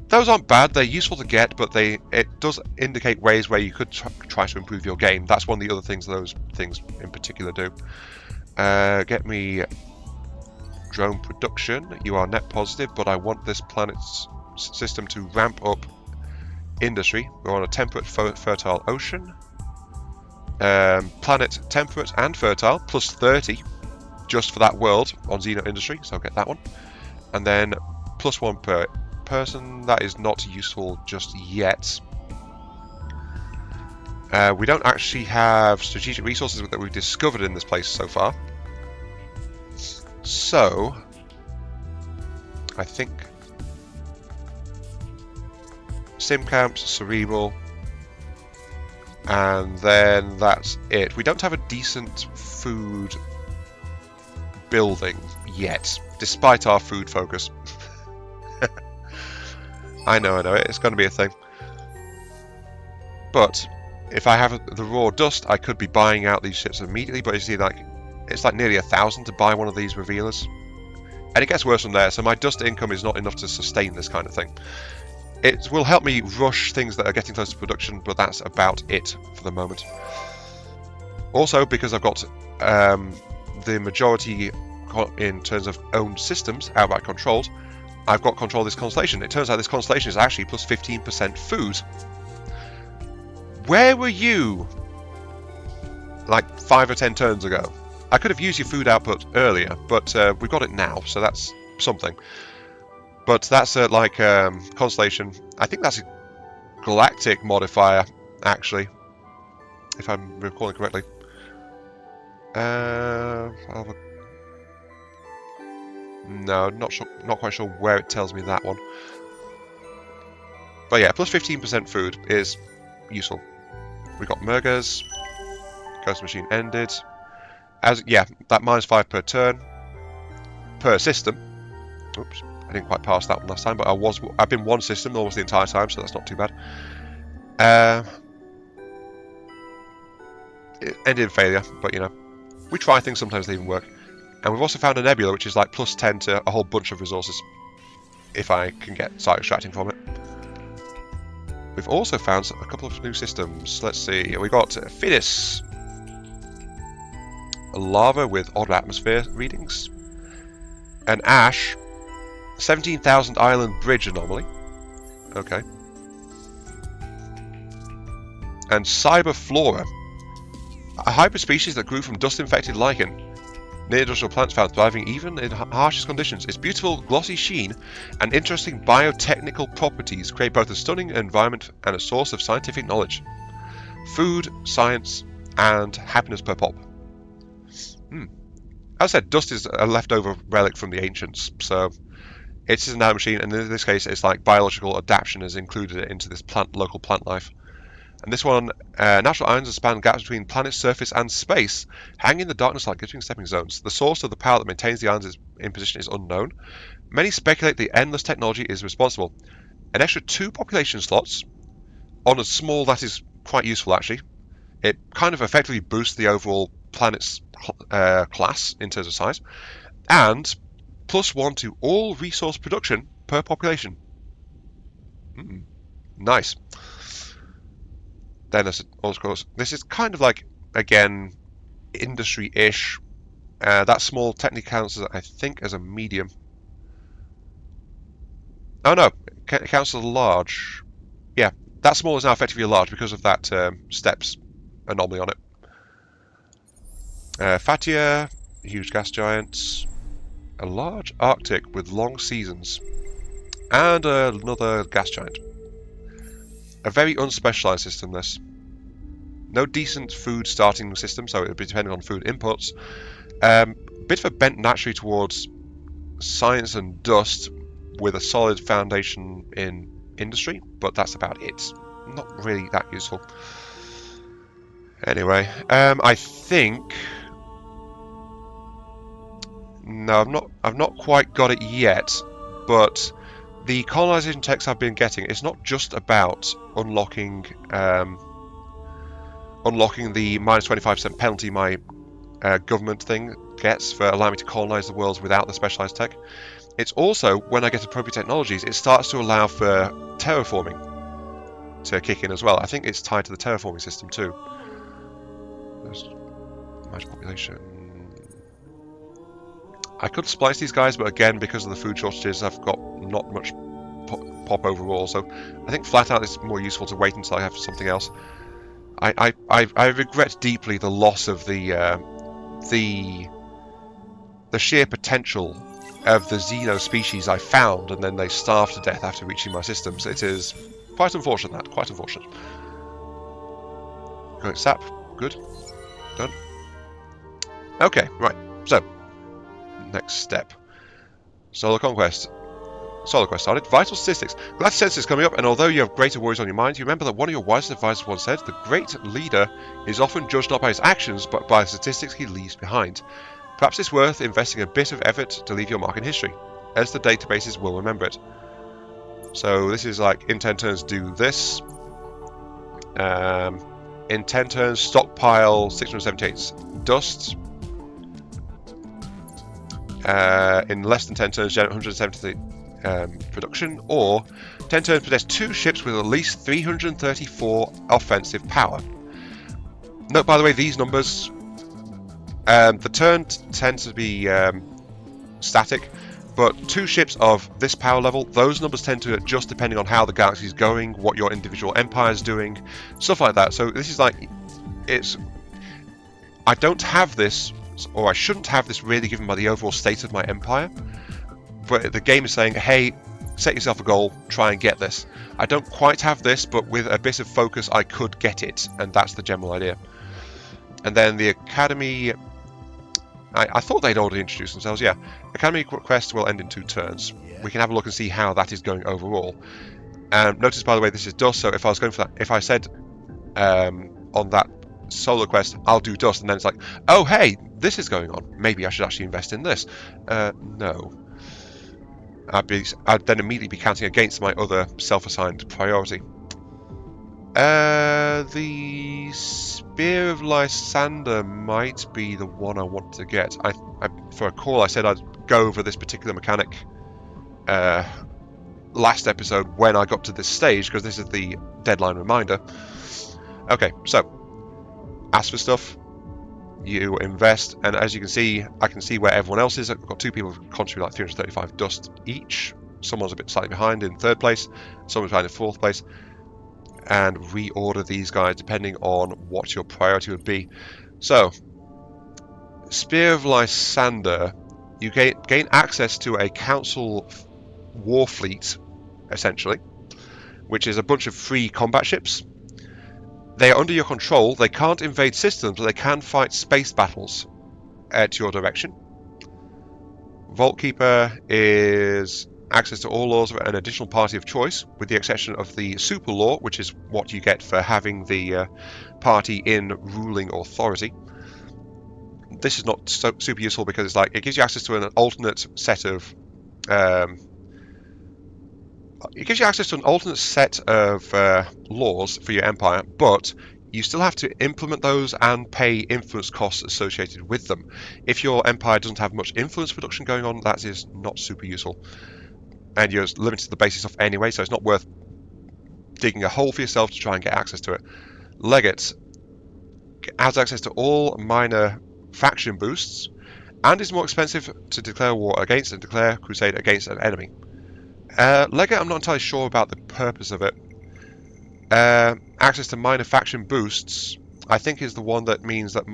A: Those aren't bad, they're useful to get, but it does indicate ways where you could try to improve your game. That's one of the other things those things in particular do. Get me drone production. You are net positive, but I want this planet's system to ramp up industry. We're on a temperate, fertile ocean. Planet temperate and fertile, plus 30 just for that world on Xeno industry, so I'll get that one. And then plus 1 per person. That is not useful just yet. We don't actually have strategic resources that we've discovered in this place so far. So I think sim camps, cerebral, and then that's it. We don't have a decent food building yet, despite our food focus. I know, it's going to be a thing. But if I have the raw dust, I could be buying out these ships immediately, but you see, it's like nearly 1,000 to buy one of these revealers. And it gets worse from there, so my dust income is not enough to sustain this kind of thing. It will help me rush things that are getting close to production, but that's about it for the moment. Also, because I've got the majority in terms of owned systems outright controlled, I've got control of this constellation. It turns out this constellation is actually plus 15% food. Where were you like 5 or 10 turns ago? I could have used your food output earlier, but we've got it now, so that's something. But that's constellation. I think that's a galactic modifier, actually, if I'm recalling correctly. No, not quite sure where it tells me that one. But yeah, plus 15% food is useful. We got Mergers. Ghost machine ended. That -5 per turn per system. Oops, I didn't quite pass that one last time, but I've been one system almost the entire time, so that's not too bad. It ended in failure, but you know, we try things, sometimes they even work. And we've also found a nebula, which is like plus 10 to a whole bunch of resources, if I can get site extracting from it. We've also found a couple of new systems. Let's see, we got Finis, a lava with odd atmosphere readings, an ash, 17,000 island bridge anomaly, okay, and cyberflora, a hybrid species that grew from dust-infected lichen. Near-industrial plants found thriving even in harshest conditions. Its beautiful glossy sheen and interesting biotechnical properties create both a stunning environment and a source of scientific knowledge. Food, science, and happiness per pop. As I said, dust is a leftover relic from the ancients, so it's a nanomachine, and in this case it's like biological adaptation has included it into this local plant life. And this one, natural ions that span gaps between planet's surface and space, hang in the darkness like glittering stepping stones. The source of the power that maintains the ions in position is unknown. Many speculate the endless technology is responsible. An extra 2 population slots on a small that is quite useful actually. It kind of effectively boosts the overall planet's class in terms of size, and plus 1 to all resource production per population. Nice. Then, of course, this is kind of like, again, industry-ish. That small technically counts, I think, as a medium. Oh no, it counts as a large. Yeah, that small is now effectively a large because of that steps anomaly on it. Fatia, huge gas giants, a large Arctic with long seasons, and another gas giant. A very unspecialized system, this. No decent food starting system, so it would be depending on food inputs. Bit of a bent naturally towards science and dust, with a solid foundation in industry, but that's about it. Not really that useful. Anyway, I think No, I've not quite got it yet, but the colonization text I've been getting, it's not just about unlocking unlocking the minus 25% penalty my government thing gets for allowing me to colonize the worlds without the specialized tech. It's also, when I get appropriate technologies, it starts to allow for terraforming to kick in as well. I think it's tied to the terraforming system too. There's magic population. I could splice these guys, but again, because of the food shortages, I've got not much pop overall. So I think flat out it's more useful to wait until I have something else. I regret deeply the loss of the sheer potential of the Xeno species I found, and then they starved to death after reaching my systems. It is quite unfortunate, that. Quite unfortunate. Going sap. Good. Done. Okay, right. So, next step. Solar Conquest. Solar Quest started. Vital statistics. Glad to sense this coming up, and although you have greater worries on your mind, you remember that one of your wisest advisors once said, the great leader is often judged not by his actions, but by the statistics he leaves behind. Perhaps it's worth investing a bit of effort to leave your mark in history, as the databases will remember it. So this is like, in 10 turns do this. In 10 turns stockpile 678 dust. In less than 10 turns generate 170 production, or 10 turns possess 2 ships with at least 334 offensive power. Note, by the way, these numbers, the turn tends to be static, but 2 ships of this power level, those numbers tend to adjust depending on how the galaxy is going, what your individual empire is doing, stuff like that. So this is like, I don't have this, or I shouldn't have this really given by the overall state of my empire, but the game is saying, hey, set yourself a goal, try and get this. I don't quite have this, but with a bit of focus I could get it, and that's the general idea. And then the Academy, I thought they'd already introduced themselves, yeah. Academy quest will end in 2 turns. We can have a look and see how that is going overall. Notice, by the way, this is dust, so if I was going for that, if I said on that solar quest, I'll do dust, and then it's like, oh hey, this is going on, maybe I should actually invest in this. No. I'd then immediately be counting against my other self-assigned priority. The Spear of Lysander might be the one I want to get. For a call, I said I'd go over this particular mechanic last episode when I got to this stage, because this is the deadline reminder. Okay, so ask for stuff. You invest, and as you can see, I can see where everyone else is. I've got 2 people who contribute like 335 dust each. Someone's a bit slightly behind in 3rd place, someone's behind in 4th place, and reorder these guys depending on what your priority would be. So, Spear of Lysander, you gain access to a council war fleet, essentially, which is a bunch of free combat ships. They are under your control. They can't invade systems, but they can fight space battles at your direction. Vault Keeper is access to all laws of an additional party of choice, with the exception of the super law, which is what you get for having the party in ruling authority. This is not super useful because it's like, it gives you access to an alternate set of laws for your empire, but you still have to implement those and pay influence costs associated with them. If your empire doesn't have much influence production going on, that is not super useful. And you're limited to the basic stuff anyway, so it's not worth digging a hole for yourself to try and get access to it. Legate has access to all minor faction boosts, and is more expensive to declare war against and declare crusade against an enemy. Legate, I'm not entirely sure about the purpose of it. Access to minor faction boosts, I think, is the one that means that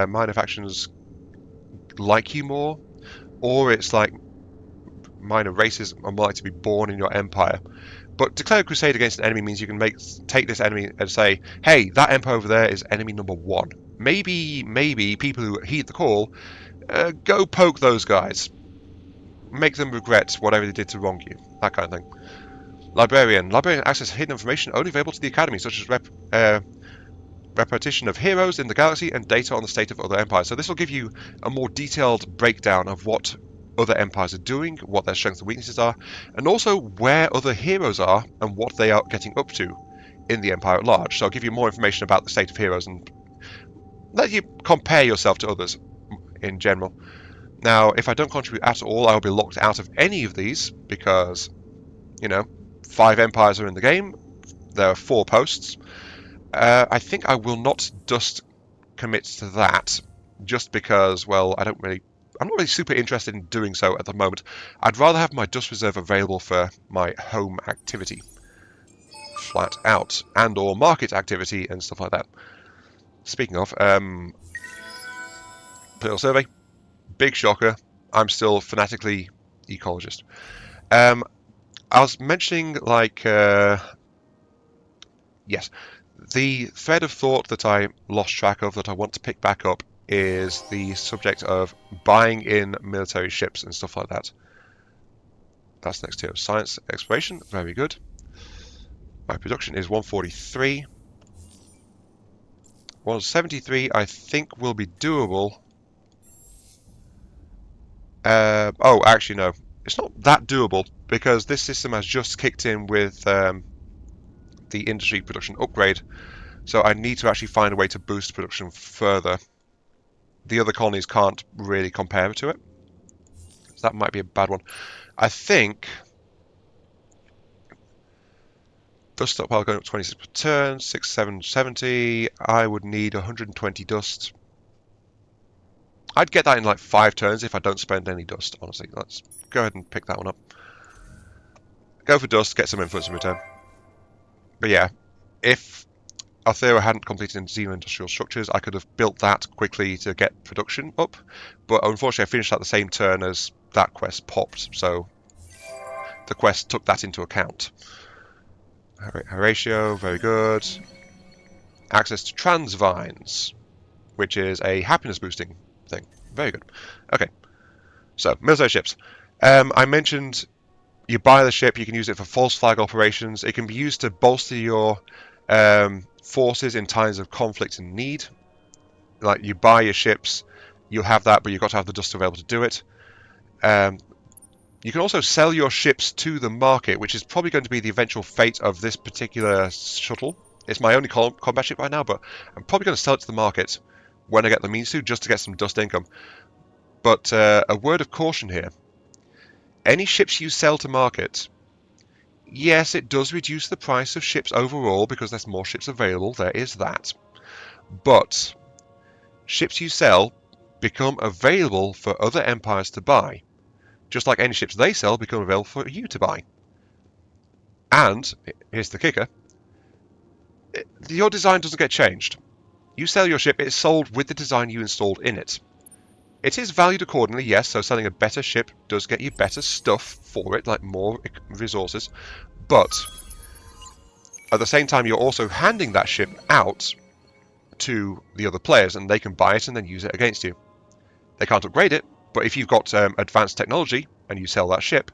A: minor factions like you more, or it's like minor races are more likely to be born in your empire. But declare a crusade against an enemy means you can take this enemy and say, hey, that empire over there is enemy number 1. Maybe people who heed the call, go poke those guys. Make them regret whatever they did to wrong you. That kind of thing. Librarian. Librarian access hidden information only available to the Academy, such as repetition of heroes in the galaxy and data on the state of other empires. So this will give you a more detailed breakdown of what other empires are doing, what their strengths and weaknesses are, and also where other heroes are and what they are getting up to in the empire at large. So I'll give you more information about the state of heroes and let you compare yourself to others in general. Now, if I don't contribute at all, I'll be locked out of any of these because, 5 empires are in the game. There are 4 posts. I think I will not dust commit to that just because, well, I'm not really super interested in doing so at the moment. I'd rather have my dust reserve available for my home activity, flat out, and or market activity and stuff like that. Speaking of, political survey, big shocker, I'm still fanatically ecologist. I was mentioning, yes, the thread of thought that I lost track of that I want to pick back up is the subject of buying in military ships and stuff like that. That's next tier of science exploration, very good. My production is 143. 173 I think will be doable. Oh, actually no, it's not that doable because this system has just kicked in with the industry production upgrade, so I need to actually find a way to boost production further. The other colonies can't really compare to it, so that might be a bad one. I think dust stockpile going up 26 per turn, 6, 7, 70. I would need 120 dust. I'd get that in like 5 turns if I don't spend any dust, honestly. Let's go ahead and pick that one up. Go for dust, get some influence in return. But yeah, if Althera hadn't completed Zero Industrial Structures, I could have built that quickly to get production up. But unfortunately, I finished at the same turn as that quest popped, so the quest took that into account. Horatio, very good. Access to trans vines, which is a happiness boosting thing. Very good. Okay, so military ships. I mentioned you buy the ship, you can use it for false flag operations. It can be used to bolster your forces in times of conflict and need. Like, you buy your ships, you'll have that, but you've got to have the dust available to do it. You can also sell your ships to the market, which is probably going to be the eventual fate of this particular shuttle. It's my only combat ship right now, but I'm probably going to sell it to the market when I get the means to, just to get some dust income. But a word of caution here. Any ships you sell to market, yes, it does reduce the price of ships overall because there's more ships available, there is that. But ships you sell become available for other empires to buy, just like any ships they sell become available for you to buy. And, here's the kicker, your design doesn't get changed. You sell your ship, it's sold with the design you installed in it. It is valued accordingly, yes, so selling a better ship does get you better stuff for it, like more resources, but at the same time you're also handing that ship out to the other players and they can buy it and then use it against you. They can't upgrade it, but if you've got advanced technology and you sell that ship,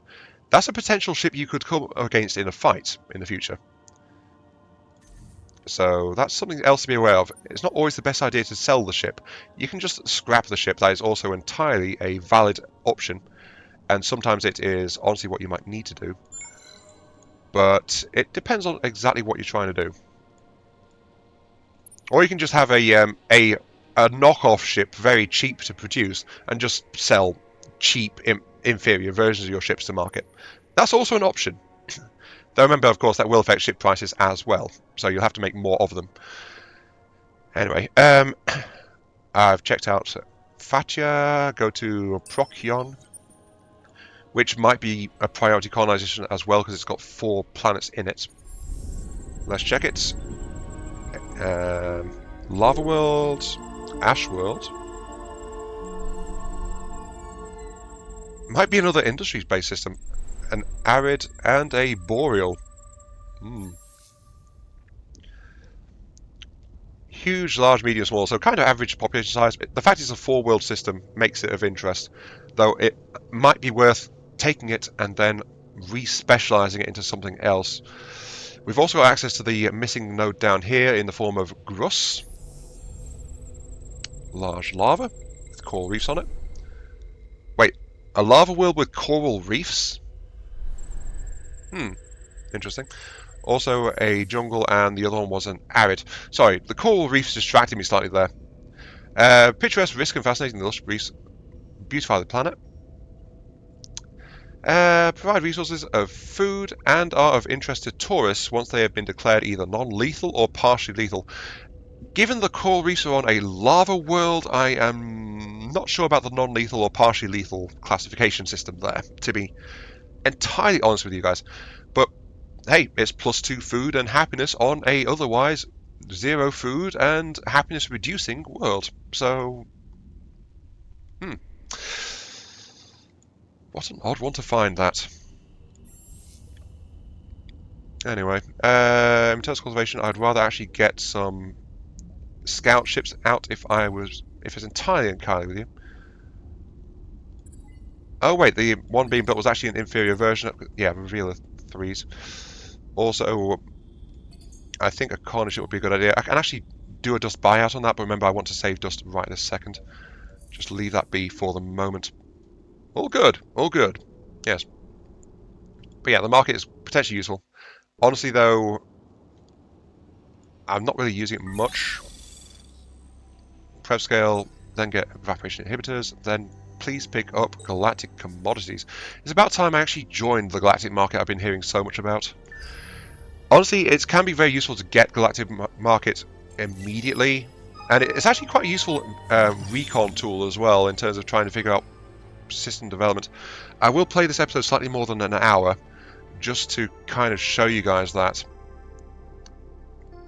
A: that's a potential ship you could come against in a fight in the future. So that's something else to be aware of. It's not always the best idea to sell the ship. You can just scrap the ship. That is also entirely a valid option. And sometimes it is honestly what you might need to do. But it depends on exactly what you're trying to do. Or you can just have a knockoff ship, very cheap to produce, and just sell cheap, inferior versions of your ships to market. That's also an option. Though remember, of course, that will affect ship prices as well, so you'll have to make more of them. Anyway, I've checked out Fatia, go to Procyon, which might be a priority colonization as well, because it's got 4 planets in it. Let's check it. Lava World, Ash World. Might be another industries-based system. An arid and a boreal. Huge, large, medium, small, so kind of average population size. The fact it's a 4-world system makes it of interest, though it might be worth taking it and then re-specializing it into something else. We've also got access to the missing node down here in the form of Grus, large lava with coral reefs on it. Wait, a lava world with coral reefs? Interesting. Also a jungle, and the other one was an arid. Sorry, the coral reefs distracted me slightly there. Picturesque, risk and fascinating, the lush reefs beautify the planet. Provide resources of food and are of interest to tourists once they have been declared either non-lethal or partially lethal. Given the coral reefs are on a lava world, I am not sure about the non-lethal or partially lethal classification system there, to be entirely honest with you guys. But hey, it's +2 food and happiness on a otherwise 0 food and happiness reducing world. So, what an odd one to find that. Anyway, in terms of cultivation, I'd rather actually get some scout ships out if it's entirely with you. Oh wait, the one being built was actually an inferior version. Yeah, reveal of 3s. Also, I think a corner ship would be a good idea. I can actually do a dust buyout on that, but remember I want to save dust right this second. Just leave that be for the moment. All good, all good. Yes. But yeah, the market is potentially useful. Honestly though, I'm not really using it much. Prep scale, then get evaporation inhibitors, then please pick up galactic commodities. It's about time I actually joined the galactic market I've been hearing so much about. Honestly, it can be very useful to get galactic market immediately, and it's actually quite a useful recon tool as well in terms of trying to figure out system development. I will play this episode slightly more than an hour, just to kind of show you guys that.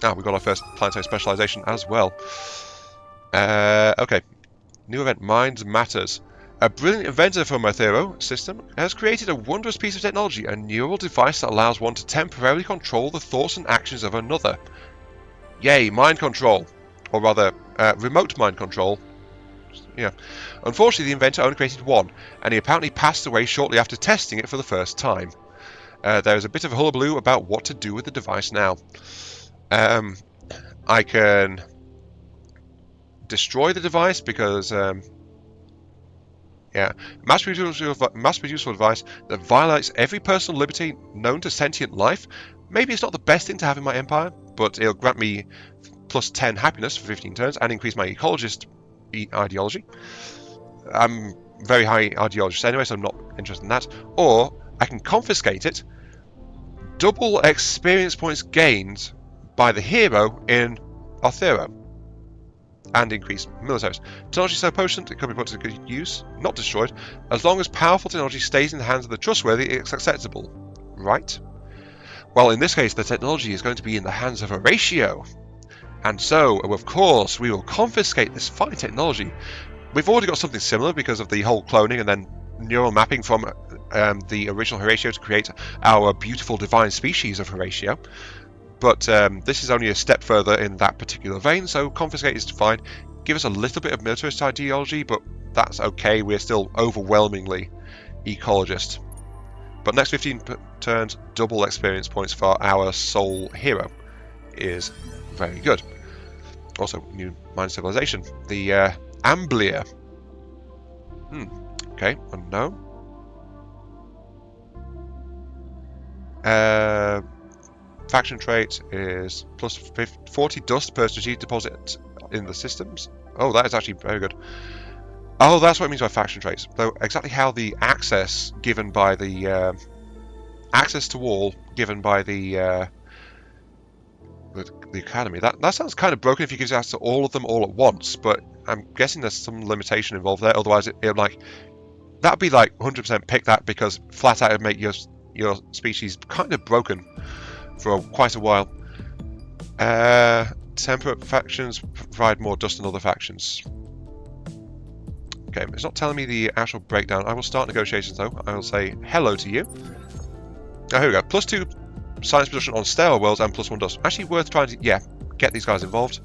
A: We've got our first planetary specialization as well. Okay, new event, Minds Matters. A brilliant inventor from Horatio system has created a wondrous piece of technology, a neural device that allows one to temporarily control the thoughts and actions of another. Yay, mind control. Or rather, remote mind control. Yeah. Unfortunately, the inventor only created one, and he apparently passed away shortly after testing it for the first time. There is a bit of a hullabaloo about what to do with the device now. I can destroy the device because, mass-producible device that violates every personal liberty known to sentient life. Maybe it's not the best thing to have in my empire, but it'll grant me +10 happiness for 15 turns and increase my ecologist ideology. I'm very high ideologist anyway, so I'm not interested in that. Or I can confiscate it, double experience points gained by the hero in Horatio, and increase militaries. Technology is so potent it can be put to good use, not destroyed. As long as powerful technology stays in the hands of the trustworthy, it's acceptable. Right? Well, in this case, the technology is going to be in the hands of Horatio. And so, of course, we will confiscate this fine technology. We've already got something similar because of the whole cloning and then neural mapping from the original Horatio to create our beautiful divine species of Horatio. But this is only a step further in that particular vein, so confiscate is fine. Give us a little bit of militarist ideology, but that's okay. We're still overwhelmingly ecologist. But next 15 turns, double experience points for our sole hero is very good. Also, new mind civilization. The Amblia. Okay, unknown. Faction trait is +40 dust per strategic deposit in the systems. Oh, that is actually very good. Oh, that's what it means by faction traits. Though exactly how the access given by the access to all given by the academy. That sounds kind of broken if you give access to all of them all at once. But I'm guessing there's some limitation involved there. Otherwise, it'd like that'd be like 100% pick that, because flat out it'd make your species kind of broken for quite a while. Temperate factions provide more dust than other factions. Okay, it's not telling me the actual breakdown. I will start negotiations though. I will say hello to you. Oh, here we go. +2 science production on sterile worlds and +1 dust. Actually worth trying to, get these guys involved.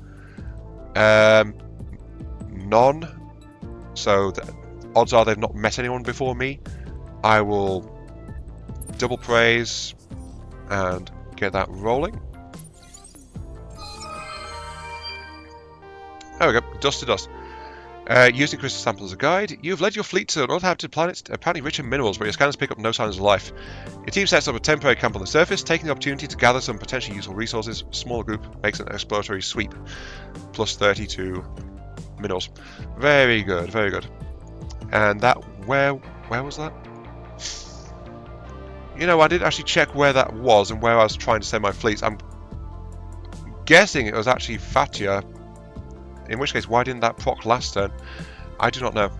A: None. So the odds are they've not met anyone before me. I will double praise and get that rolling. There we go, dust to dust. Using crystal sample as a guide, you've led your fleet to an uninhabited planet, apparently rich in minerals, where your scanners pick up no signs of life. Your team sets up a temporary camp on the surface, taking the opportunity to gather some potentially useful resources. Smaller group makes an exploratory sweep. Plus 30 to minerals. Very good, very good. And that, where was that? You know, I didn't actually check where that was and where I was trying to send my fleets. I'm guessing it was actually Fatia. In which case, why didn't that proc last turn? I do not know.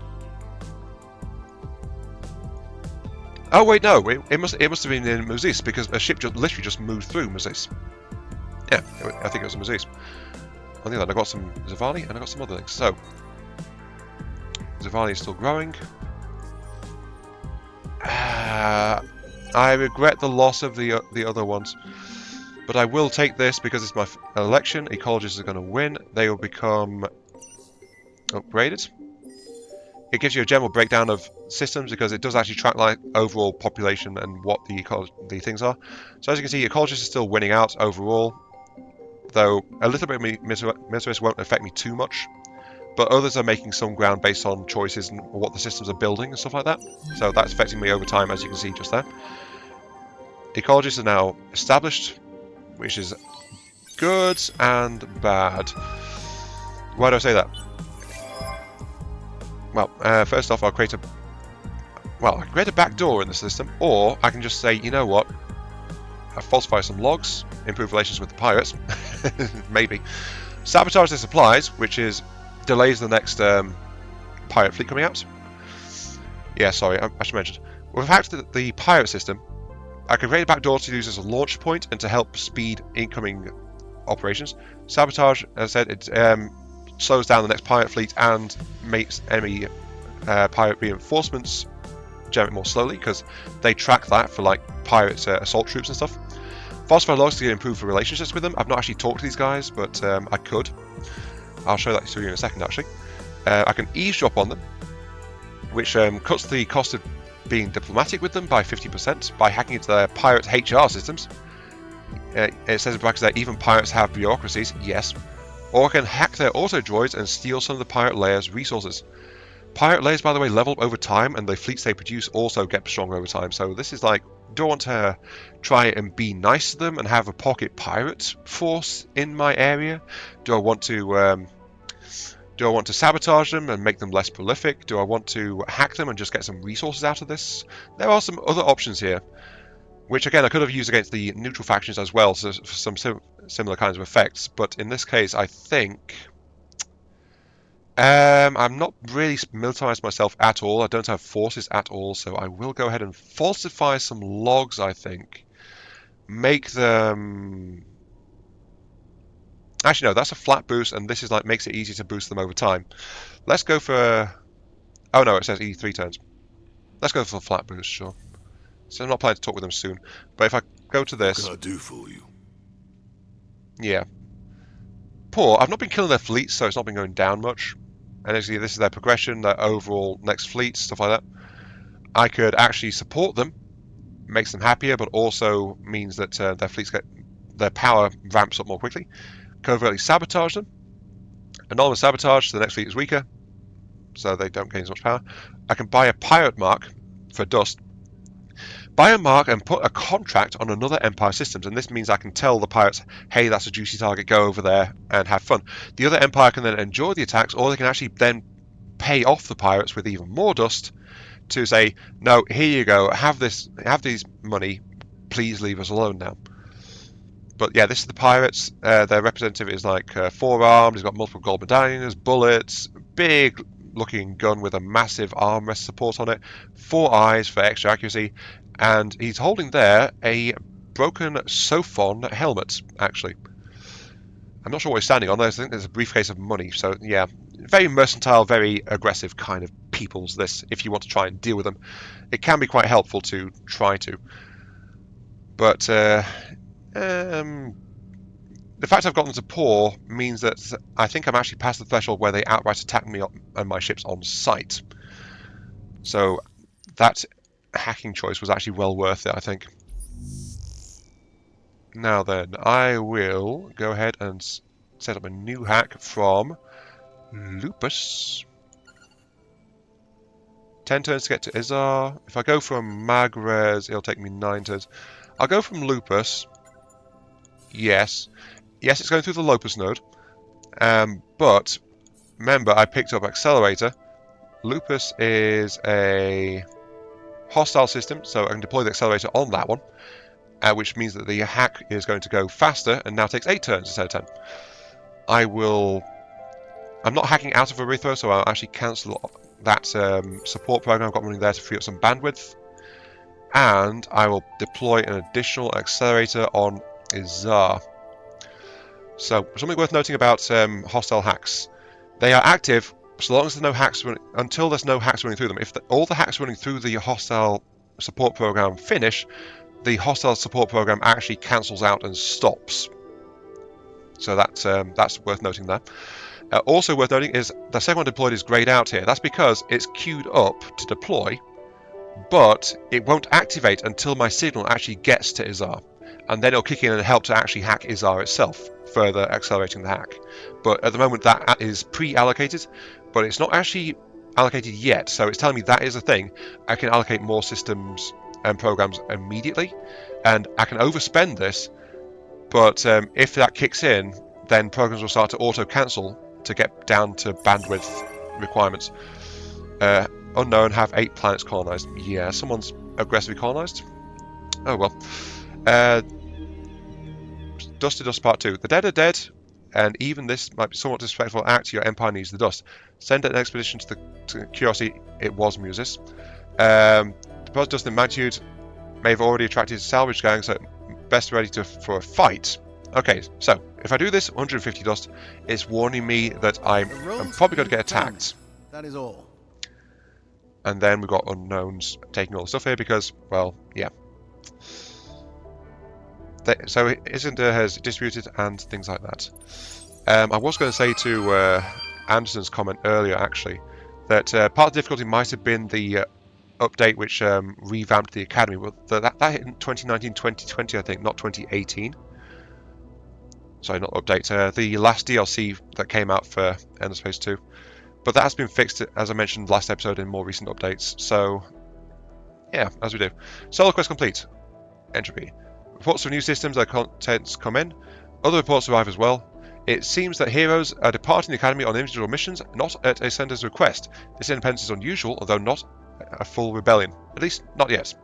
A: Oh wait, no, it must have been in Muzis because a ship literally just moved through Muzis. Yeah, I think it was Muzis. On the other hand, I got some Zavali and I got some other things. So Zavali is still growing. I regret the loss of the other ones, but I will take this because it's my election. Ecologists are going to win. They will become upgraded. It gives you a general breakdown of systems because it does actually track like overall population and what the things are. So as you can see, ecologists are still winning out overall, though a little bit of militarists won't affect me too much. But others are making some ground based on choices and what the systems are building and stuff like that. So that's affecting me over time, as you can see just there. Ecologists are now established, which is good and bad. Why do I say that? Well, first off, I can create a backdoor in the system, or I can just say, you know what, I falsify some logs, improve relations with the pirates, maybe. Sabotage their supplies, which is delays the next pirate fleet coming out. Yeah, sorry, I should mention. With hacked the pirate system, I can create a backdoor to use as a launch point and to help speed incoming operations. Sabotage, as I said, it slows down the next pirate fleet and makes enemy pirate reinforcements generate more slowly because they track that for like pirate assault troops and stuff. Falsify logs to improve the relationships with them. I've not actually talked to these guys, but I could. I'll show that to you in a second, actually. I can eavesdrop on them, which cuts the cost of being diplomatic with them by 50% by hacking into their pirate HR systems. It says in brackets that even pirates have bureaucracies, yes. Or I can hack their auto-droids and steal some of the pirate layers' resources. Pirate layers, by the way, level up over time, and the fleets they produce also get stronger over time. So this is like, do I want to try and be nice to them and have a pocket pirate force in my area? Do I want to sabotage them and make them less prolific? Do I want to hack them and just get some resources out of this? There are some other options here, which again I could have used against the neutral factions as well, so for some similar kinds of effects. But in this case, I think I'm not really militarized myself at all. I don't have forces at all, so I will go ahead and falsify some logs, I think. Make them... Actually, no, that's a flat boost, and this is like makes it easy to boost them over time. Let's go for... Oh no, it says E3 turns. Let's go for the flat boost, sure. So I'm not planning to talk with them soon. But if I go to this...
B: What can I do for you?
A: Yeah. Poor. I've not been killing their fleets, so it's not been going down much. And as you see, this is their progression, their overall next fleet, stuff like that. I could actually support them, makes them happier, but also means that their fleets their power ramps up more quickly. Covertly sabotage them. Anonymous sabotage, so the next fleet is weaker, so they don't gain as much power. I can buy a pirate mark for dust. Buy a mark and put a contract on another Empire systems, and this means I can tell the pirates, hey, that's a juicy target, go over there and have fun. The other Empire can then enjoy the attacks, or they can actually then pay off the pirates with even more dust to say, no, here you go, have these money, please leave us alone now. But yeah, this is the pirates. Their representative is like four-armed, he's got multiple gold medallions, bullets, big looking gun with a massive armrest support on it, 4 eyes for extra accuracy, and he's holding there a broken Sophon helmet, actually. I'm not sure what he's standing on. I think there's a briefcase of money, so yeah, very mercantile, very aggressive kind of peoples, this, if you want to try and deal with them. It can be quite helpful to try to. But the fact I've gotten to poor means that I think I'm actually past the threshold where they outright attack me and my ships on sight. So that hacking choice was actually well worth it, I think. Now then, I will go ahead and set up a new hack from Lupus. 10 turns to get to Izar. If I go from Magres, it'll take me 9 turns. I'll go from Lupus. Yes. Yes, it's going through the Lupus node. But remember, I picked up Accelerator. Lupus is a hostile system, so I can deploy the Accelerator on that one, which means that the hack is going to go faster and now takes 8 turns instead of 10. I'm not hacking out of Horatio, so I'll actually cancel that support program I've got running there to free up some bandwidth. And I will deploy an additional accelerator on Izar. So, something worth noting about hostile hacks. They are active so long as there's no hacks until there's no hacks running through them. If all the hacks running through the hostile support program finish, the hostile support program actually cancels out and stops. So that's worth noting there. Also worth noting is the second one deployed is grayed out here. That's because it's queued up to deploy, but it won't activate until my signal actually gets to Izar. And then it'll kick in and help to actually hack Izar itself, further accelerating the hack. But at the moment that is pre-allocated, but it's not actually allocated yet, so it's telling me that is a thing. I can allocate more systems and programs immediately, and I can overspend this, but if that kicks in, then programs will start to auto-cancel to get down to bandwidth requirements. Unknown, have 8 planets colonized. Yeah, someone's aggressively colonized. Oh well. Dust to Dust Part 2. The dead are dead, and even this might be somewhat disrespectful act. Your empire needs the dust. Send an expedition to Curiosity. It was Muses. Deposit dust in magnitude may have already attracted salvage gang, so best ready for a fight. Okay, so if I do this 150 dust, it's warning me that I'm probably going to get attacked.
B: That is all.
A: And then we've got unknowns taking all the stuff here because, well, yeah. So Islander has distributed and things like that. I was going to say to Anderson's comment earlier, actually, that part of the difficulty might have been the update which revamped the academy. Well, that hit in 2019-2020, I think, not 2018. Sorry, not update. The last DLC that came out for Ender Space 2. But that has been fixed, as I mentioned last episode, in more recent updates. So, yeah, as we do. Solo quest complete. Entropy. Reports of new systems and contents come in. Other reports arrive as well. It seems that heroes are departing the academy on individual missions, not at a sender's request. This independence is unusual, although not a full rebellion. At least, not yet.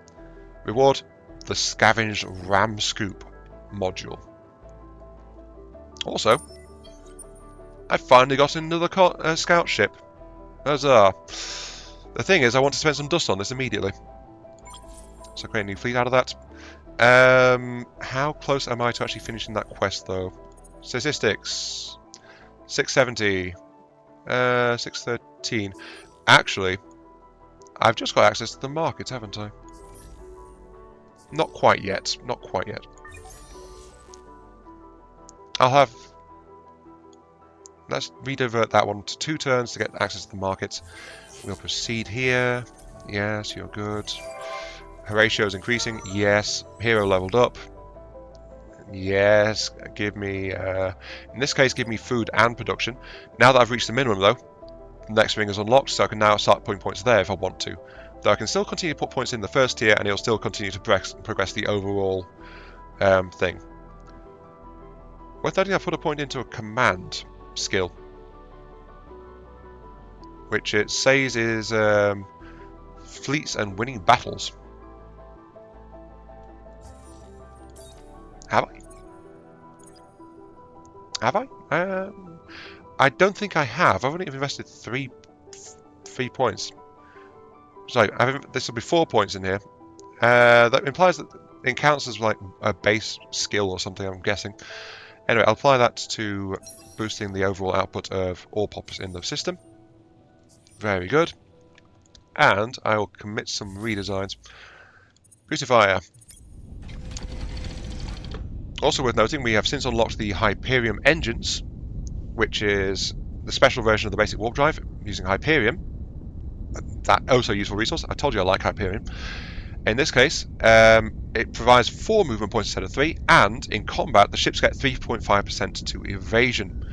A: Reward, the Scavenged Ram Scoop module. Also, I finally got another scout ship. Huzzah. The thing is, I want to spend some dust on this immediately. So create a new fleet out of that. How close am I to actually finishing that quest, though? Statistics. 670. 613. Actually, I've just got access to the market, haven't I? Not quite yet. Not quite yet. I'll have... Let's redivert that one to 2 turns to get access to the market. We'll proceed here. Yes, you're good. Horatio is increasing. Yes. Hero leveled up. Yes. Give me... in this case, give me food and production. Now that I've reached the minimum, though, the next ring is unlocked, so I can now start putting points there if I want to. Though I can still continue to put points in the first tier, and it'll still continue to progress the overall thing. Worth noting, I've put a point into a command skill, which it says is fleets and winning battles. Have I? Have I? I don't think I have. I've only invested 3 points. Sorry, this will be 4 points in here. That implies that it counts as like a base skill or something, I'm guessing. Anyway, I'll apply that to boosting the overall output of all poppers in the system. Very good. And I will commit some redesigns. Beautifier. Also worth noting, we have since unlocked the Hyperium engines, which is the special version of the basic warp drive using Hyperium. That also useful resource. I told you I like Hyperium. In this case, it provides 4 movement points instead of 3, and in combat, the ships get 3.5% to evasion,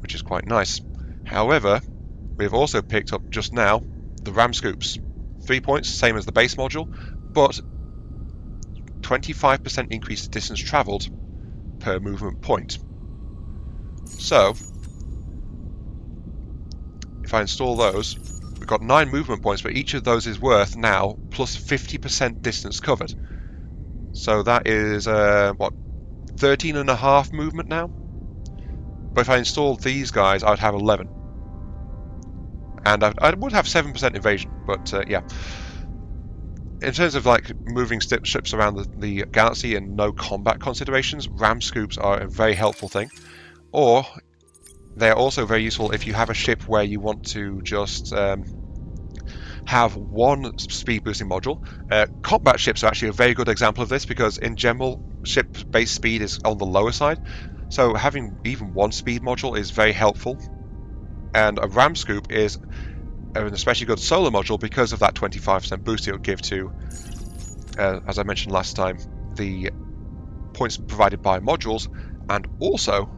A: which is quite nice. However, we've also picked up just now the ram scoops. 3 points, same as the base module, but 25% increased distance travelled per movement point. So, if I install those, we've got 9 movement points, but each of those is worth now plus 50% distance covered. So that is, what, 13.5 movement now? But if I installed these guys, I'd have 11. And I would have 7% evasion, but yeah. In terms of like moving ships around the galaxy and no combat considerations, ram scoops are a very helpful thing. Or they're also very useful if you have a ship where you want to just have one speed boosting module. Combat ships are actually a very good example of this because in general, ship base speed is on the lower side. So having even one speed module is very helpful. And a ram scoop is an especially good solo module because of that 25% boost it will give to, as I mentioned last time, the points provided by modules, and also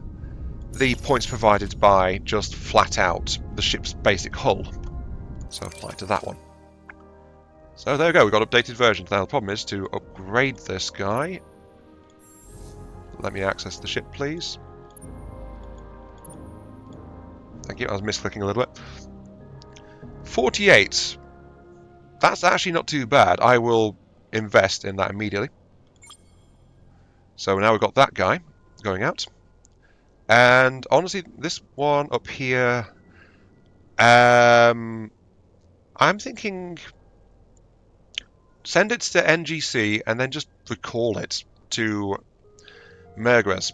A: the points provided by just flat out the ship's basic hull. So apply to that one. So there we go, we've got updated versions. Now the problem is to upgrade this guy. Let me access the ship, please. Thank you, I was misclicking a little bit. 48. That's actually not too bad. I will invest in that immediately. So now we've got that guy going out. And honestly, this one up here, I'm thinking send it to NGC and then just recall it to Mergres.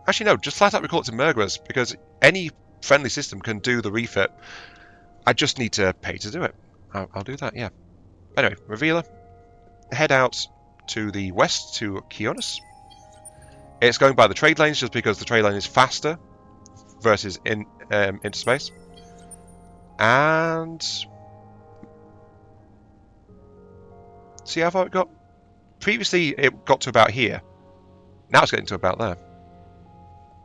A: Actually, no, just flat out recall it to Mergres because any friendly system can do the refit. I just need to pay to do it. I'll do that, yeah. Anyway, Revealer, head out to the west to Kionis. It's going by the trade lanes just because the trade lane is faster versus into space. And see how far it got? Previously it got to about here. Now it's getting to about there.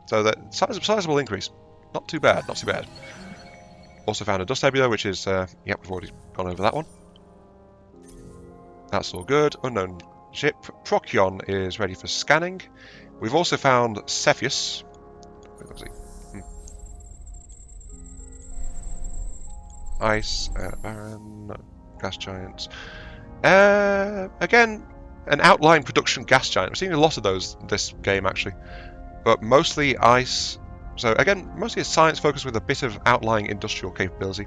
A: So that sizable increase. Not too bad, not too bad. Also found a dust nebula, which is, yep, we've already gone over that one. That's all good. Unknown ship. Procyon is ready for scanning. We've also found Cepheus. Ice, Baron, gas giant. Again, an outlying production gas giant. I've seen a lot of those this game actually, but mostly ice. So again, mostly a science focus with a bit of outlying industrial capability.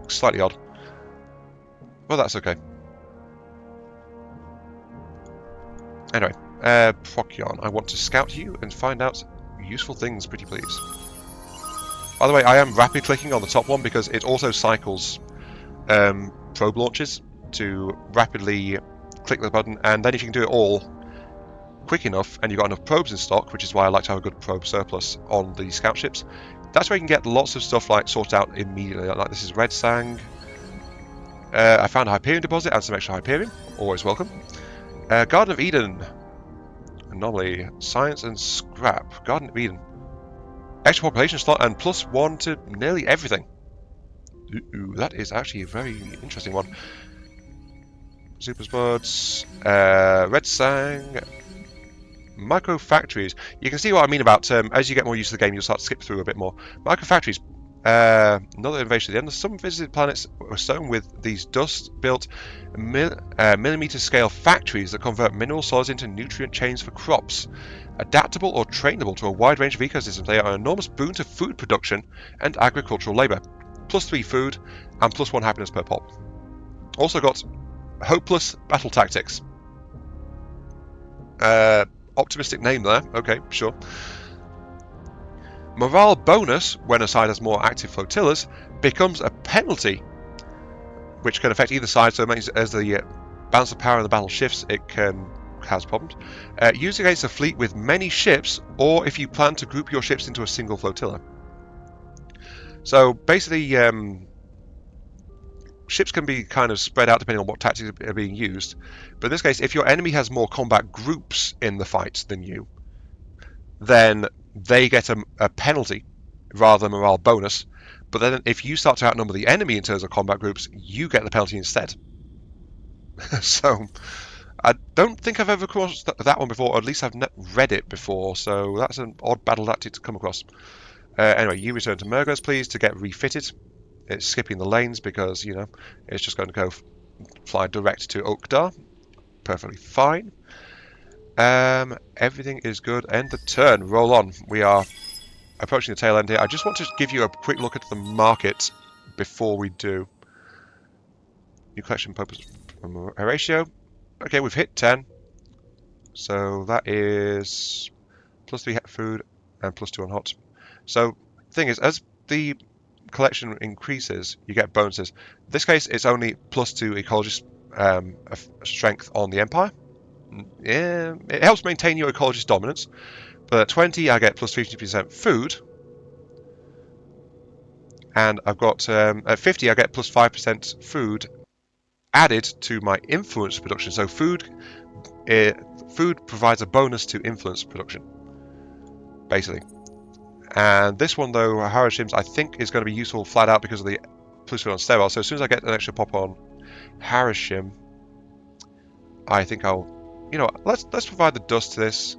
A: Slightly odd, but that's okay. Anyway, Procyon, I want to scout you and find out useful things, pretty please. By the way, I am rapid clicking on the top one because it also cycles probe launches to rapidly click the button, and then if you can do it all quick enough and you've got enough probes in stock, which is why I like to have a good probe surplus on the scout ships, that's where you can get lots of stuff like sorted out immediately. Like this is Red Sang. I found a Hyperion deposit and some extra Hyperion, always welcome. Garden of Eden, anomaly, science and scrap. Garden of Eden, extra population slot and +1 to nearly everything. Ooh, that is actually a very interesting one. Super Spuds, Red Sang, micro factories. You can see what I mean about as you get more used to the game, you'll start to skip through a bit more. Micro factories. Another innovation at the end. Some visited planets were sown with these dust-built millimeter-scale factories that convert mineral solids into nutrient chains for crops. Adaptable or trainable to a wide range of ecosystems, they are an enormous boon to food production and agricultural labour. +3 food and +1 happiness per pop. Also got hopeless battle tactics. Optimistic name there. Okay, sure. Morale bonus, when a side has more active flotillas, becomes a penalty, which can affect either side, so it means as the balance of power in the battle shifts, it can cause problems. Used against a fleet with many ships, or if you plan to group your ships into a single flotilla. So basically, ships can be kind of spread out depending on what tactics are being used. But in this case, if your enemy has more combat groups in the fight than you, then they get a penalty rather than a morale bonus But then if you start to outnumber the enemy in terms of combat groups, you get the penalty instead. So I don't think I've ever come across that one before, or at least I've read it before, so that's an odd battle tactic to come across. Anyway, you return to Murgos, please, to get refitted. It's skipping the lanes because, you know, it's just going to go fly direct to Ukdar. Perfectly fine. Everything is good. End the turn. Roll on. We are approaching the tail end here. I just want to give you a quick look at the market before we do. New collection purpose from Horatio. Okay, we've hit 10. So that is +3 food and +2 on hot. So thing is, as the collection increases, you get bonuses. In this case, it's only +2 ecologist strength on the Empire. Yeah, it helps maintain your ecologist dominance. But at 20, I get +50% food. And I've got, at 50, I get +5% food added to my influence production. So food provides a bonus to influence production, basically. And this one, though, Harashim's, I think is going to be useful flat out because of the +4 on sterile. So as soon as I get an extra pop on Harashim, I think I'll, you know, let's provide the dust to this.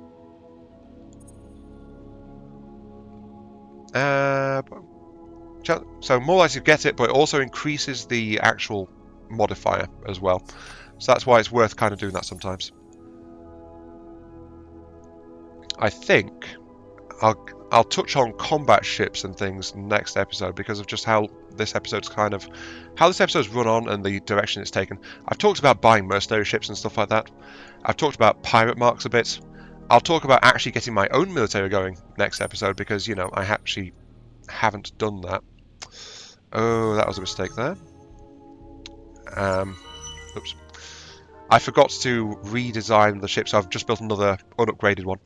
A: So more likely to get it, but it also increases the actual modifier as well. So that's why it's worth kind of doing that sometimes. I think I'll touch on combat ships and things next episode because of just how this episode's run on and the direction it's taken. I've talked about buying mercenary ships and stuff like that. I've talked about pirate marks a bit. I'll talk about actually getting my own military going next episode because, you know, I actually haven't done that. Oh, that was a mistake there. Oops. I forgot to redesign the ship, so I've just built another unupgraded one.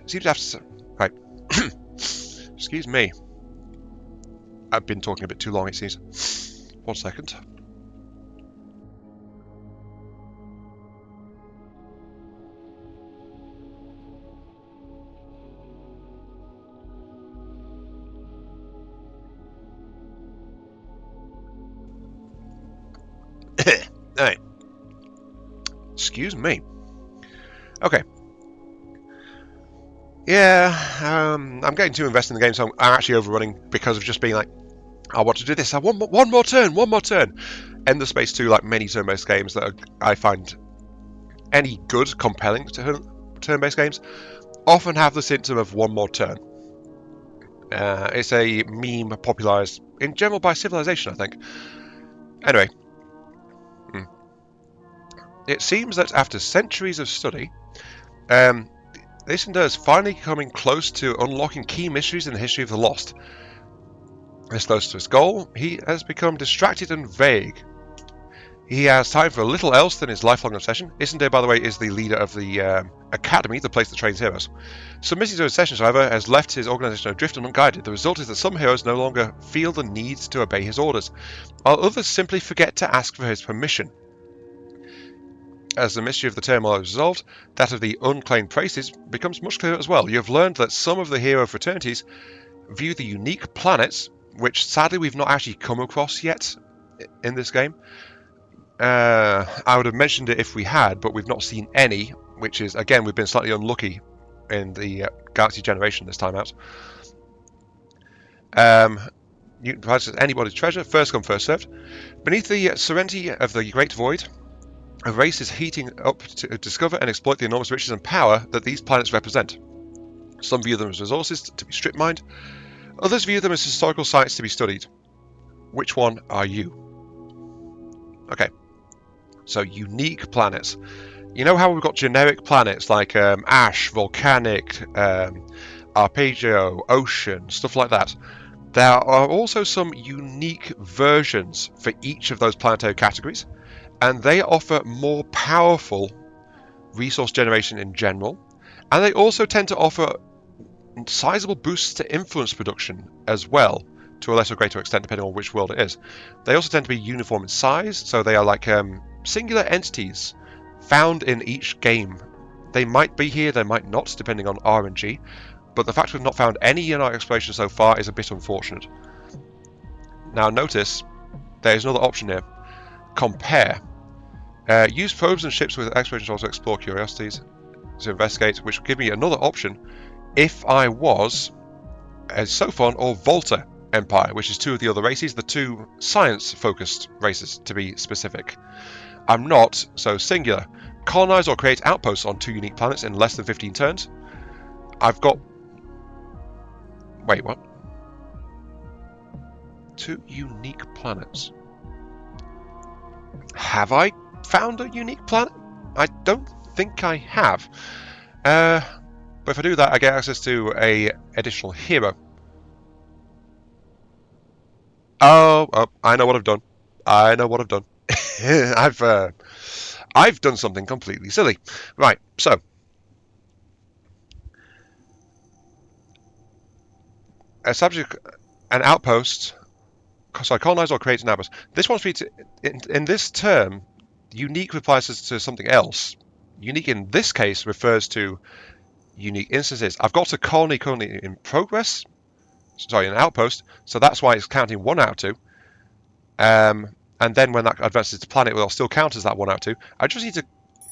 A: Seems to have to... Right. Excuse me. I've been talking a bit too long, it seems. 1 second. Alright. Excuse me. Okay. Yeah, I'm getting too invested in the game, so I'm actually overrunning because of just being like, I want to do this. I want one more turn. End the space to like many turn-based games that I find any good, compelling turn-based games often have the symptom of one more turn. It's a meme popularized in general by Civilization, I think. Anyway. It seems that after centuries of study, Lysander is finally coming close to unlocking key mysteries in the history of the Lost. As close to his goal, he has become distracted and vague. He has time for little else than his lifelong obsession. Lysander, by the way, is the leader of the Academy, the place that trains heroes. Submitting to his sessions, however, has left his organization adrift and unguided. The result is that some heroes no longer feel the need to obey his orders, while others simply forget to ask for his permission. As the mystery of the turmoil is resolved, that of the unclaimed places becomes much clearer as well. You have learned that some of the hero fraternities view the unique planets, which sadly we've not actually come across yet in this game. I would have mentioned it if we had, but we've not seen any, which is, again, we've been slightly unlucky in the Galaxy generation this time out. You can provide anybody's treasure, first come, first served. Beneath the serenity of the Great Void, a race is heating up to discover and exploit the enormous riches and power that these planets represent. Some view them as resources to be strip-mined, others view them as historical sites to be studied. Which one are you? Okay, so unique planets. You know how we've got generic planets like Ash, Volcanic, Arpeggio, Ocean, stuff like that? There are also some unique versions for each of those planetary categories, and they offer more powerful resource generation in general, and they also tend to offer sizable boosts to influence production as well, to a less or greater extent depending on which world it is. They also tend to be uniform in size, so they are like singular entities found in each game. They might be here, they might not, depending on RNG, but the fact we've not found any in our exploration so far is a bit unfortunate. Now notice there's another option here. Compare. Use probes and ships with exploration tools to explore curiosities, to investigate, which will give me another option if I was a Sophon or Volta Empire, which is two of the other races, the two science-focused races, to be specific. I'm not, so singular. Colonize or create outposts on 2 unique planets in less than 15 turns. I've got... Wait, what? 2 unique planets. Have I found a unique planet? I don't think I have. But if I do that, I get access to a additional hero. Oh, I know what I've done. I know what I've done. I've done something completely silly. Right, so establish an outpost. Sorry, colonize or create an outpost. This wants me to, in this term, unique applies to something else. Unique in this case refers to unique instances. I've got a colony currently in progress. Sorry, an outpost. So that's why it's counting 1 out of 2. And then when that advances to planet, it'll still count as that 1 out of 2. I just need to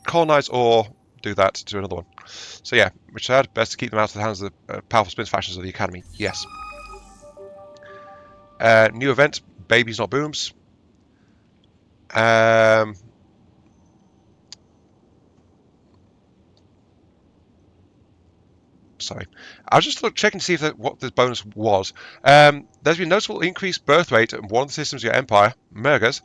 A: colonize or do that to another one. So yeah, Richard, best to keep them out of the hands of the powerful spin factions of the Academy. Yes. New event, babies not booms. Sorry, I was just checking to see if what the bonus was. There's been noticeable increased birth rate in one of the systems of your empire, Mergas.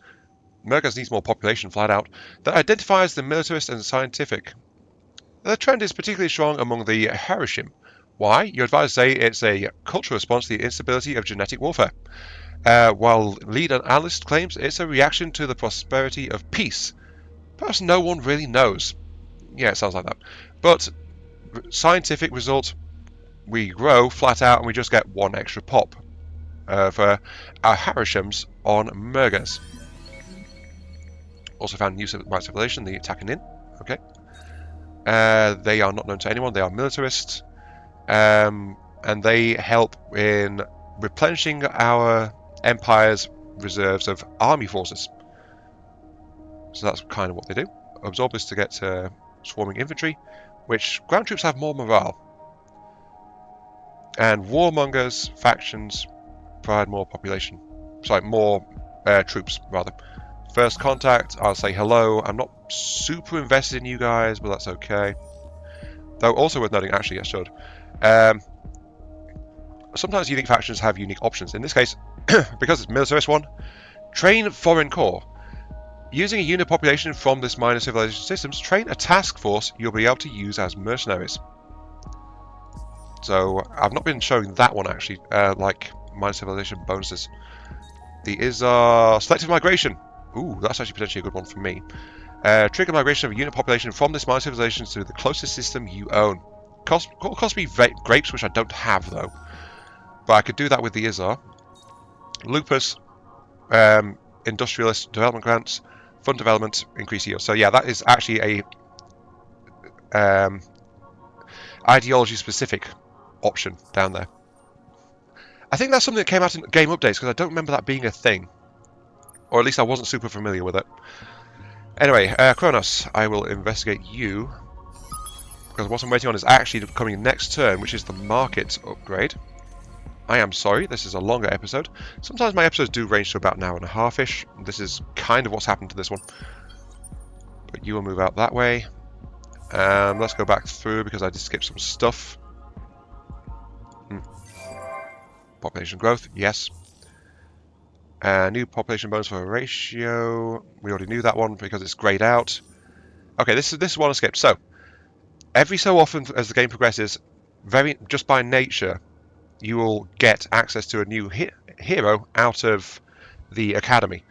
A: Mergas needs more population, flat out. That identifies the militarist and scientific. The trend is particularly strong among the Harishim. Why? Your advisors say it's a cultural response to the instability of genetic warfare. While lead analyst claims it's a reaction to the prosperity of peace. Perhaps no one really knows. Yeah, it sounds like that. But scientific result, we grow flat out and we just get 1 extra pop for our Harishims on Mergas. Also found new civilization, the attacking in. Okay. They are not known to anyone. They are militarists. And they help in replenishing our empire's reserves of army forces. So that's kind of what they do. Absorb this to get swarming infantry, which ground troops have more morale. And warmongers, factions, provide more population. Sorry, more troops, rather. First contact, I'll say hello. I'm not super invested in you guys, but that's okay. Though also worth noting, actually, I should. Sometimes unique factions have unique options. In this case, because it's militarist one, train foreign corps. Using a unit population from this minor civilization systems, train a task force you'll be able to use as mercenaries. So I've not been showing that one actually, like minor civilization bonuses. The Izar selective migration. Ooh, that's actually potentially a good one for me. Trigger migration of a unit population from this minor civilization to the closest system you own. Cost me grapes, which I don't have though. But I could do that with the Izar. Lupus, industrialist development grants, fund development, increase yield. So yeah, that is actually a ideology specific option down there. I think that's something that came out in game updates because I don't remember that being a thing. Or at least I wasn't super familiar with it. Anyway, Kronos, I will investigate you. Because what I'm waiting on is actually coming next turn, which is the market upgrade. I am sorry, this is a longer episode. Sometimes my episodes do range to about an hour and a half-ish. This is kind of what's happened to this one. But you will move out that way. Let's go back through because I did skip some stuff. Population growth, yes. New population bonus for Horatio. We already knew that one because it's grayed out. Okay, this is one I skipped. So, every so often as the game progresses, just by nature, you will get access to a new hero out of the academy,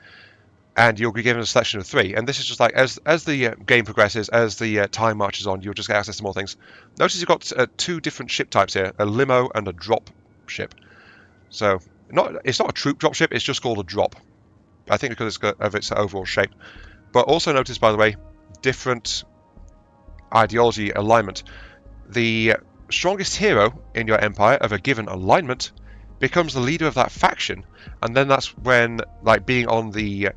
A: and you'll be given a selection of 3. And this is just like as the game progresses, as the time marches on, you'll just get access to more things. Notice you've got 2 different ship types here: a limo and a drop ship. So it's not a troop drop ship; it's just called a drop. I think because of its overall shape. But also notice, by the way, different ideology alignment. The strongest hero in your empire of a given alignment becomes the leader of that faction, and then that's when, like, being on the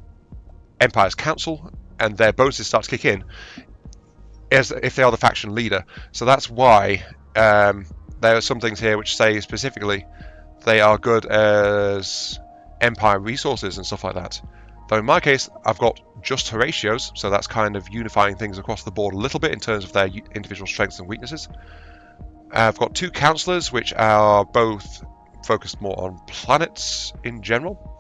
A: Empire's council and their bonuses start to kick in, as if they are the faction leader. So that's why there are some things here which say specifically they are good as Empire resources and stuff like that. Though in my case, I've got just Horatios, so that's kind of unifying things across the board a little bit in terms of their individual strengths and weaknesses. I've got 2 councillors, which are both focused more on planets in general.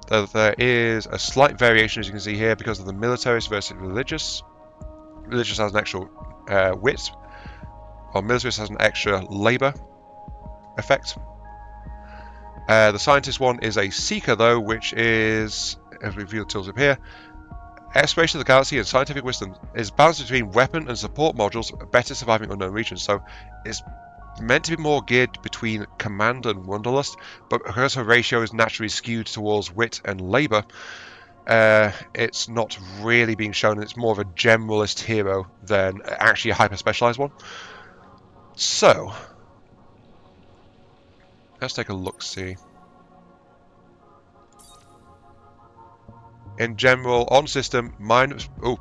A: There is a slight variation, as you can see here, because of the militarist versus religious. Religious has an extra wit, while militarist has an extra labour effect. The scientist one is a seeker, though, which is, as we view the tools up here, exploration of the galaxy and scientific wisdom is balanced between weapon and support modules, better surviving unknown regions. So it's meant to be more geared between command and wanderlust, but because her ratio is naturally skewed towards wit and labour, it's not really being shown. It's more of a generalist hero than actually a hyper specialised one. So let's take a look-see. In general, on system, minus... Oh,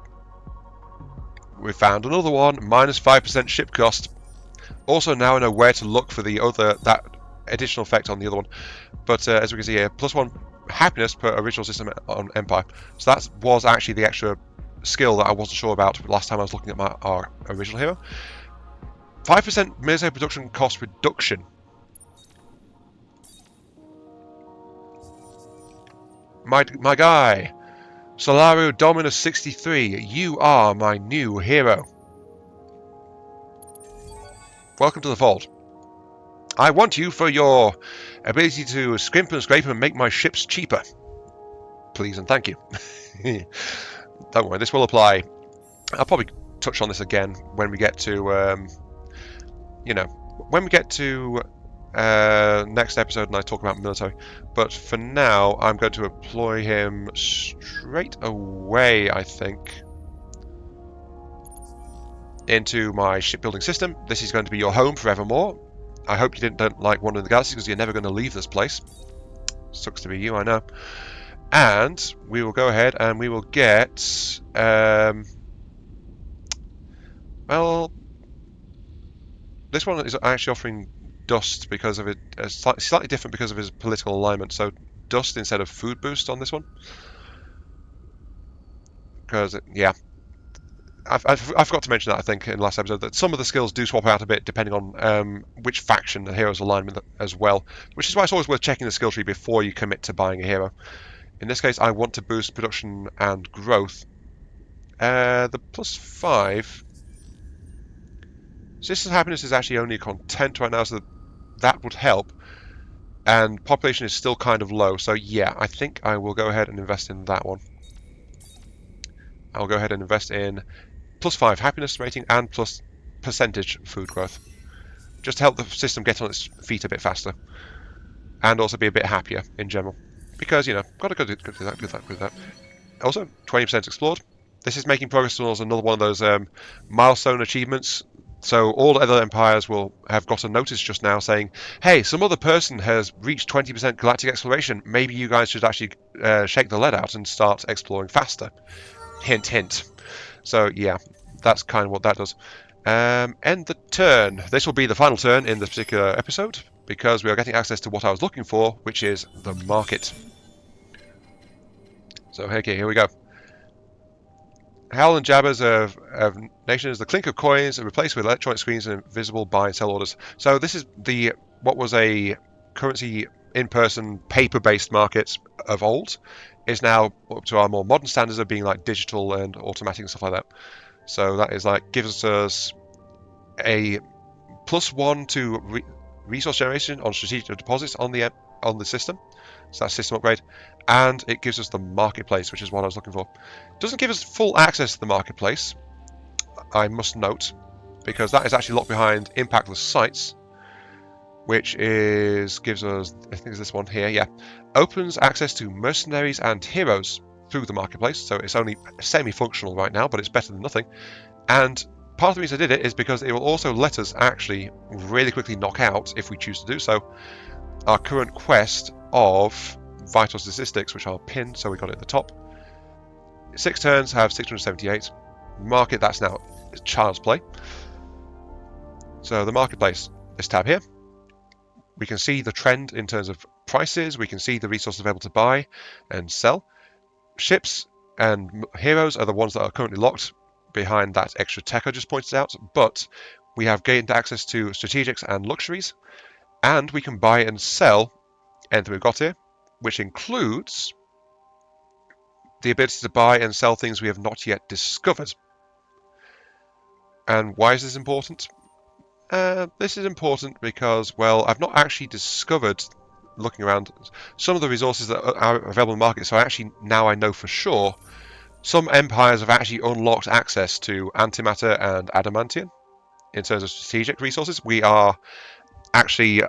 A: we found another one. Minus 5% ship cost. Also now know where to look for that additional effect on the other one. But as we can see here, +1 happiness per original system on Empire. So that was actually the extra skill that I wasn't sure about last time I was looking at our original hero. 5% military production cost reduction. My guy, Solario Dominus 63, you are my new hero. Welcome to the vault. I want you for your ability to scrimp and scrape and make my ships cheaper. Please and thank you. Don't worry, this will apply. I'll probably touch on this again when we get to, when we get to next episode and I talk about military. But for now, I'm going to employ him straight away, I think, into my shipbuilding system. This is going to be your home forevermore. I hope you don't like wandering the galaxy, because you're never going to leave this place. Sucks to be you, I know. And we will go ahead and we will get... well, this one is actually offering dust because of it. Slightly different because of his political alignment. So dust instead of food boost on this one. Because, yeah. I forgot to mention that, I think, in the last episode, that some of the skills do swap out a bit depending on which faction the hero's aligned with as well, which is why it's always worth checking the skill tree before you commit to buying a hero. In this case, I want to boost production and growth. The +5... Citizen happiness is actually only a content right now, so that would help. And population is still kind of low, so yeah, I think I will go ahead and invest in that one. I'll go ahead and invest in +5 happiness rating and plus percentage food growth, just to help the system get on its feet a bit faster, and also be a bit happier in general. Because, got to go do that. Also, 20% explored. This is making progress towards another one of those milestone achievements. So all other empires will have got a notice just now saying, hey, some other person has reached 20% galactic exploration. Maybe you guys should actually shake the lead out and start exploring faster. Hint, hint. So, yeah, that's kind of what that does. End the turn. This will be the final turn in this particular episode, because we are getting access to what I was looking for, which is the market. So, okay, here we go. Howl and Jabbers of nations, the clink of coins are replaced with electronic screens and visible buy and sell orders. So this is what was a currency in-person paper-based market of old, is now up to our more modern standards of being like digital and automatic and stuff like that. So that is like gives us a +1 to resource generation on strategic deposits on the system. So that's system upgrade, and it gives us the marketplace, which is what I was looking for. It doesn't give us full access to the marketplace, I must note, because that is actually locked behind impactless sites, which gives us, I think it's this one here, yeah, opens access to mercenaries and heroes through the marketplace. So it's only semi-functional right now, but it's better than nothing. And part of the reason I did it is because it will also let us actually really quickly knock out, if we choose to do so, our current quest of vital statistics, which I'll pin, so we got it at the top. 6 turns have 678. Market, that's now child's play. So the marketplace, this tab here, we can see the trend in terms of prices, we can see the resources available to buy and sell. Ships and heroes are the ones that are currently locked behind that extra tech I just pointed out, but we have gained access to strategics and luxuries, and we can buy and sell anything we've got here, which includes the ability to buy and sell things we have not yet discovered. And why is this important? This is important because, well, I've not actually discovered, looking around, some of the resources that are available in the market, so now I know for sure some empires have actually unlocked access to antimatter and adamantium in terms of strategic resources. We are actually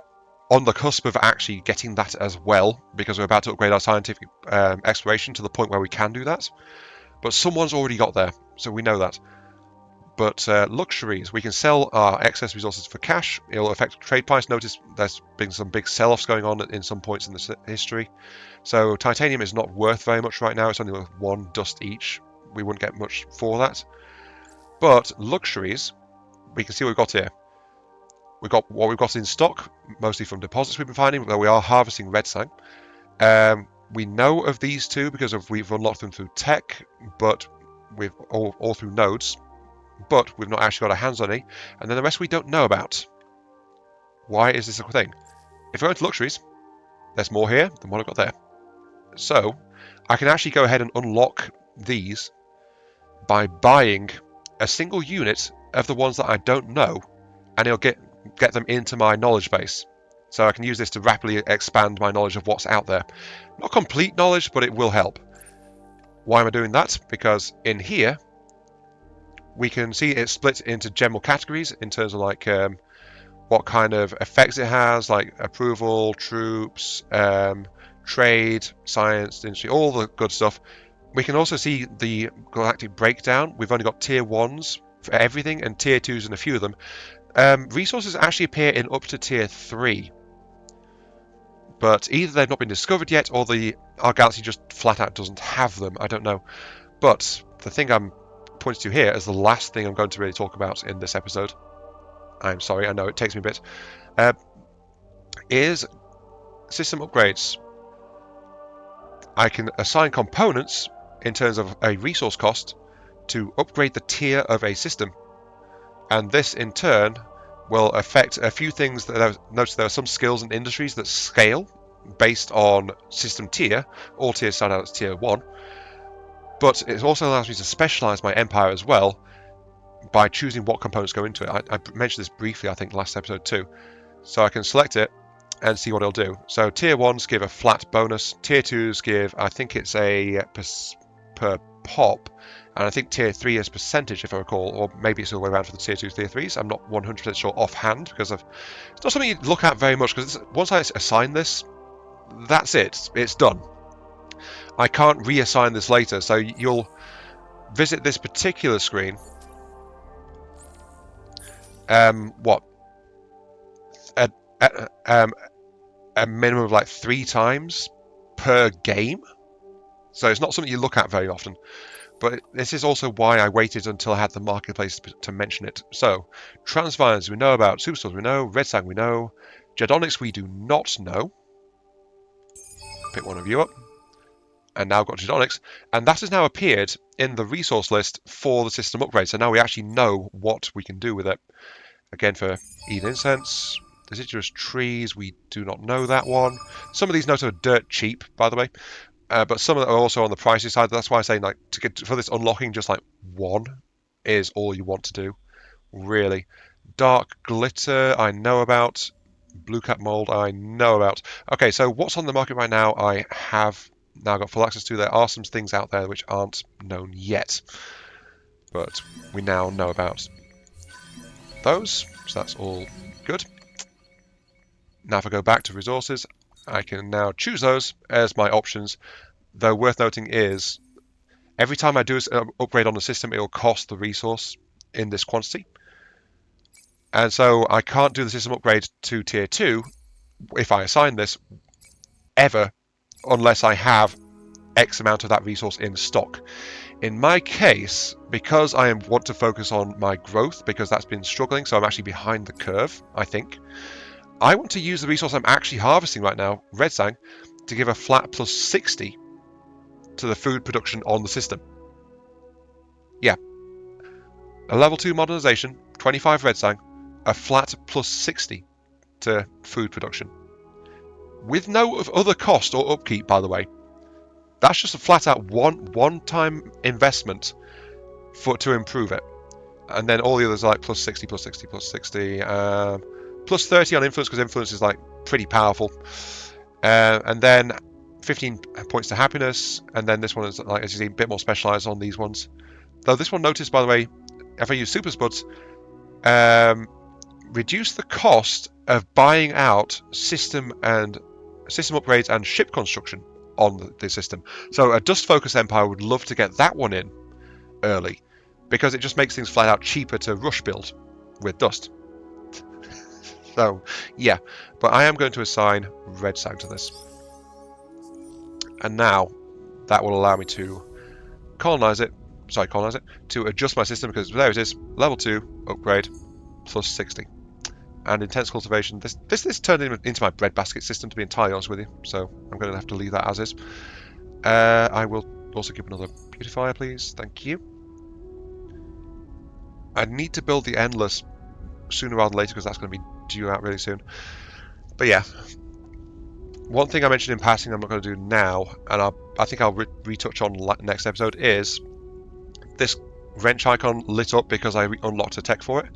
A: on the cusp of actually getting that as well, because we're about to upgrade our scientific exploration to the point where we can do that. But someone's already got there, so we know that. But luxuries, we can sell our excess resources for cash. It'll affect trade price. Notice there's been some big sell-offs going on in some points in the history. So titanium is not worth very much right now. It's only worth 1 dust each. We wouldn't get much for that. But luxuries, we can see what we've got here. We've got what we've got in stock, mostly from deposits we've been finding, though we are harvesting red sang. We know of these two because we've unlocked them through tech, but we've all through nodes. But we've not actually got our hands on any, and then the rest we don't know about. Why is this a thing? If we go into luxuries, there's more here than what I've got there. So I can actually go ahead and unlock these by buying a single unit of the ones that I don't know, and it'll get them into my knowledge base. So I can use this to rapidly expand my knowledge of what's out there. Not complete knowledge, but it will help. Why am I doing that? Because in here, we can see it's split into general categories in terms of like what kind of effects it has, like approval, troops, trade, science, industry, all the good stuff. We can also see the galactic breakdown. We've only got tier 1s for everything and tier 2s in a few of them. Resources actually appear in up to tier 3. But either they've not been discovered yet or our galaxy just flat out doesn't have them. I don't know. But the thing I'm points to here as the last thing I'm going to really talk about in this episode, I'm sorry, I know it takes me a bit, is system upgrades. I can assign components in terms of a resource cost to upgrade the tier of a system, and this in turn will affect a few things. Notice there are some skills and industries that scale based on system tier. All tiers start out as tier 1. But it also allows me to specialize my empire as well by choosing what components go into it. I mentioned this briefly, I think, last episode too. So I can select it and see what it'll do. So tier 1s give a flat bonus. Tier 2s give, I think it's a per pop. And I think tier 3 is percentage, if I recall. Or maybe it's all the way around for the tier 2s, tier 3s. I'm not 100% sure offhand, because it's not something you look at very much, because once I assign this, that's it. It's done. I can't reassign this later, so you'll visit this particular screen. What? A minimum of like 3 times per game. So it's not something you look at very often. But this is also why I waited until I had the marketplace to mention it. So, Transvines we know about, Superstores we know, Red Sang we know, Jedonics we do not know. Pick one of you up. And now got Jedonics, and that has now appeared in the resource list for the system upgrade. So now we actually know what we can do with it. Again, for Eden Incense, deciduous trees, we do not know that one. Some of these notes are dirt cheap, by the way, but some of them are also on the pricey side. That's why I say, like, for this unlocking, just like 1 is all you want to do, really. Dark glitter, I know about. Blue cap mold, I know about. Okay, so what's on the market right now? I have now got full access to. There are some things out there which aren't known yet, but we now know about those, so that's all good. Now if I go back to resources, I can now choose those as my options, though worth noting is every time I do an upgrade on the system, it will cost the resource in this quantity, and so I can't do the system upgrade to tier 2 if I assign this, ever, unless I have X amount of that resource in stock. In my case, because I want to focus on my growth, because that's been struggling, so I'm actually behind the curve, I think, I want to use the resource I'm actually harvesting right now, red sang, to give a flat plus 60 to the food production on the system. Yeah. A level 2 modernization, 25 red sang, a flat plus 60 to food production. With no other cost or upkeep, by the way. That's just a flat out one-time investment to improve it. And then all the others are like plus 60, plus 60, plus 60, plus 30 on influence, because influence is like pretty powerful. And then 15 points to happiness, and then this one is, like, as you see, a bit more specialized on these ones. Though this one, notice, by the way, if I use super spuds, reduce the cost of buying out system upgrades and ship construction on the system. So a Dust Focus Empire would love to get that one in early, because it just makes things flat out cheaper to rush build with Dust. So yeah, but I am going to assign red sang to this. And now that will allow me to colonize it, to adjust my system, because there it is, level 2 upgrade plus 60. And intense cultivation, this turned into my breadbasket system, to be entirely honest with you, so I'm going to have to leave that as is. I will also give another beautifier, please, thank you. I need to build the endless sooner rather than later, because that's going to be due out really soon. But yeah, one thing I mentioned in passing I'm not going to do now, and I think I'll retouch on next episode, is this wrench icon lit up because I unlocked a tech for it.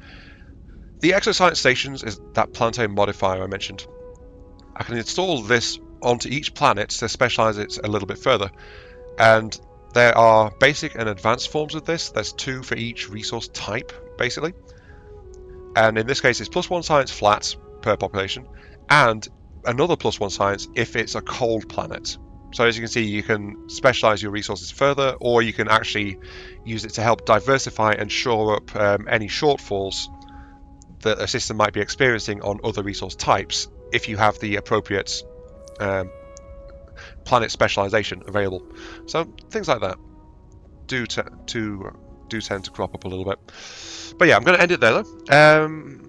A: The exoscience stations is that planetary modifier I mentioned. I can install this onto each planet to specialize it a little bit further, and there are basic and advanced forms of this. There's 2 for each resource type, basically, and in this case it's +1 science flat per population, and another +1 science if it's a cold planet. So as you can see, you can specialize your resources further, or you can actually use it to help diversify and shore up any shortfalls that a system might be experiencing on other resource types, if you have the appropriate planet specialization available. So things like that do tend to crop up a little bit. But yeah, I'm going to end it there though.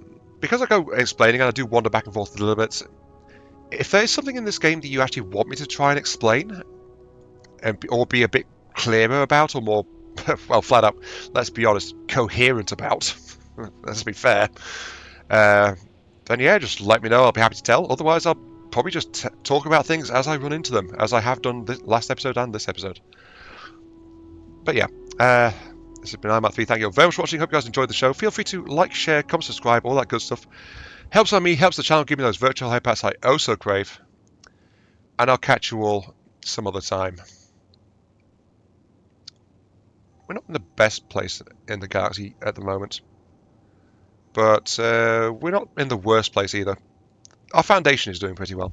A: Because I go explaining and I do wander back and forth a little bit, if there's something in this game that you actually want me to try and explain, or be a bit clearer about, or more, well, flat out, let's be honest, coherent about, let's be fair, then yeah, just let me know. I'll be happy to tell. Otherwise, I'll probably just talk about things as I run into them, as I have done this last episode and this episode. But yeah, this has been IMAT3. Thank you very much for watching. Hope you guys enjoyed the show. Feel free to like, share, comment, subscribe, all that good stuff. Helps on me, helps the channel, give me those virtual hype packs I oh so crave. And I'll catch you all some other time. We're not in the best place in the galaxy at the moment, but we're not in the worst place either. Our foundation is doing pretty well.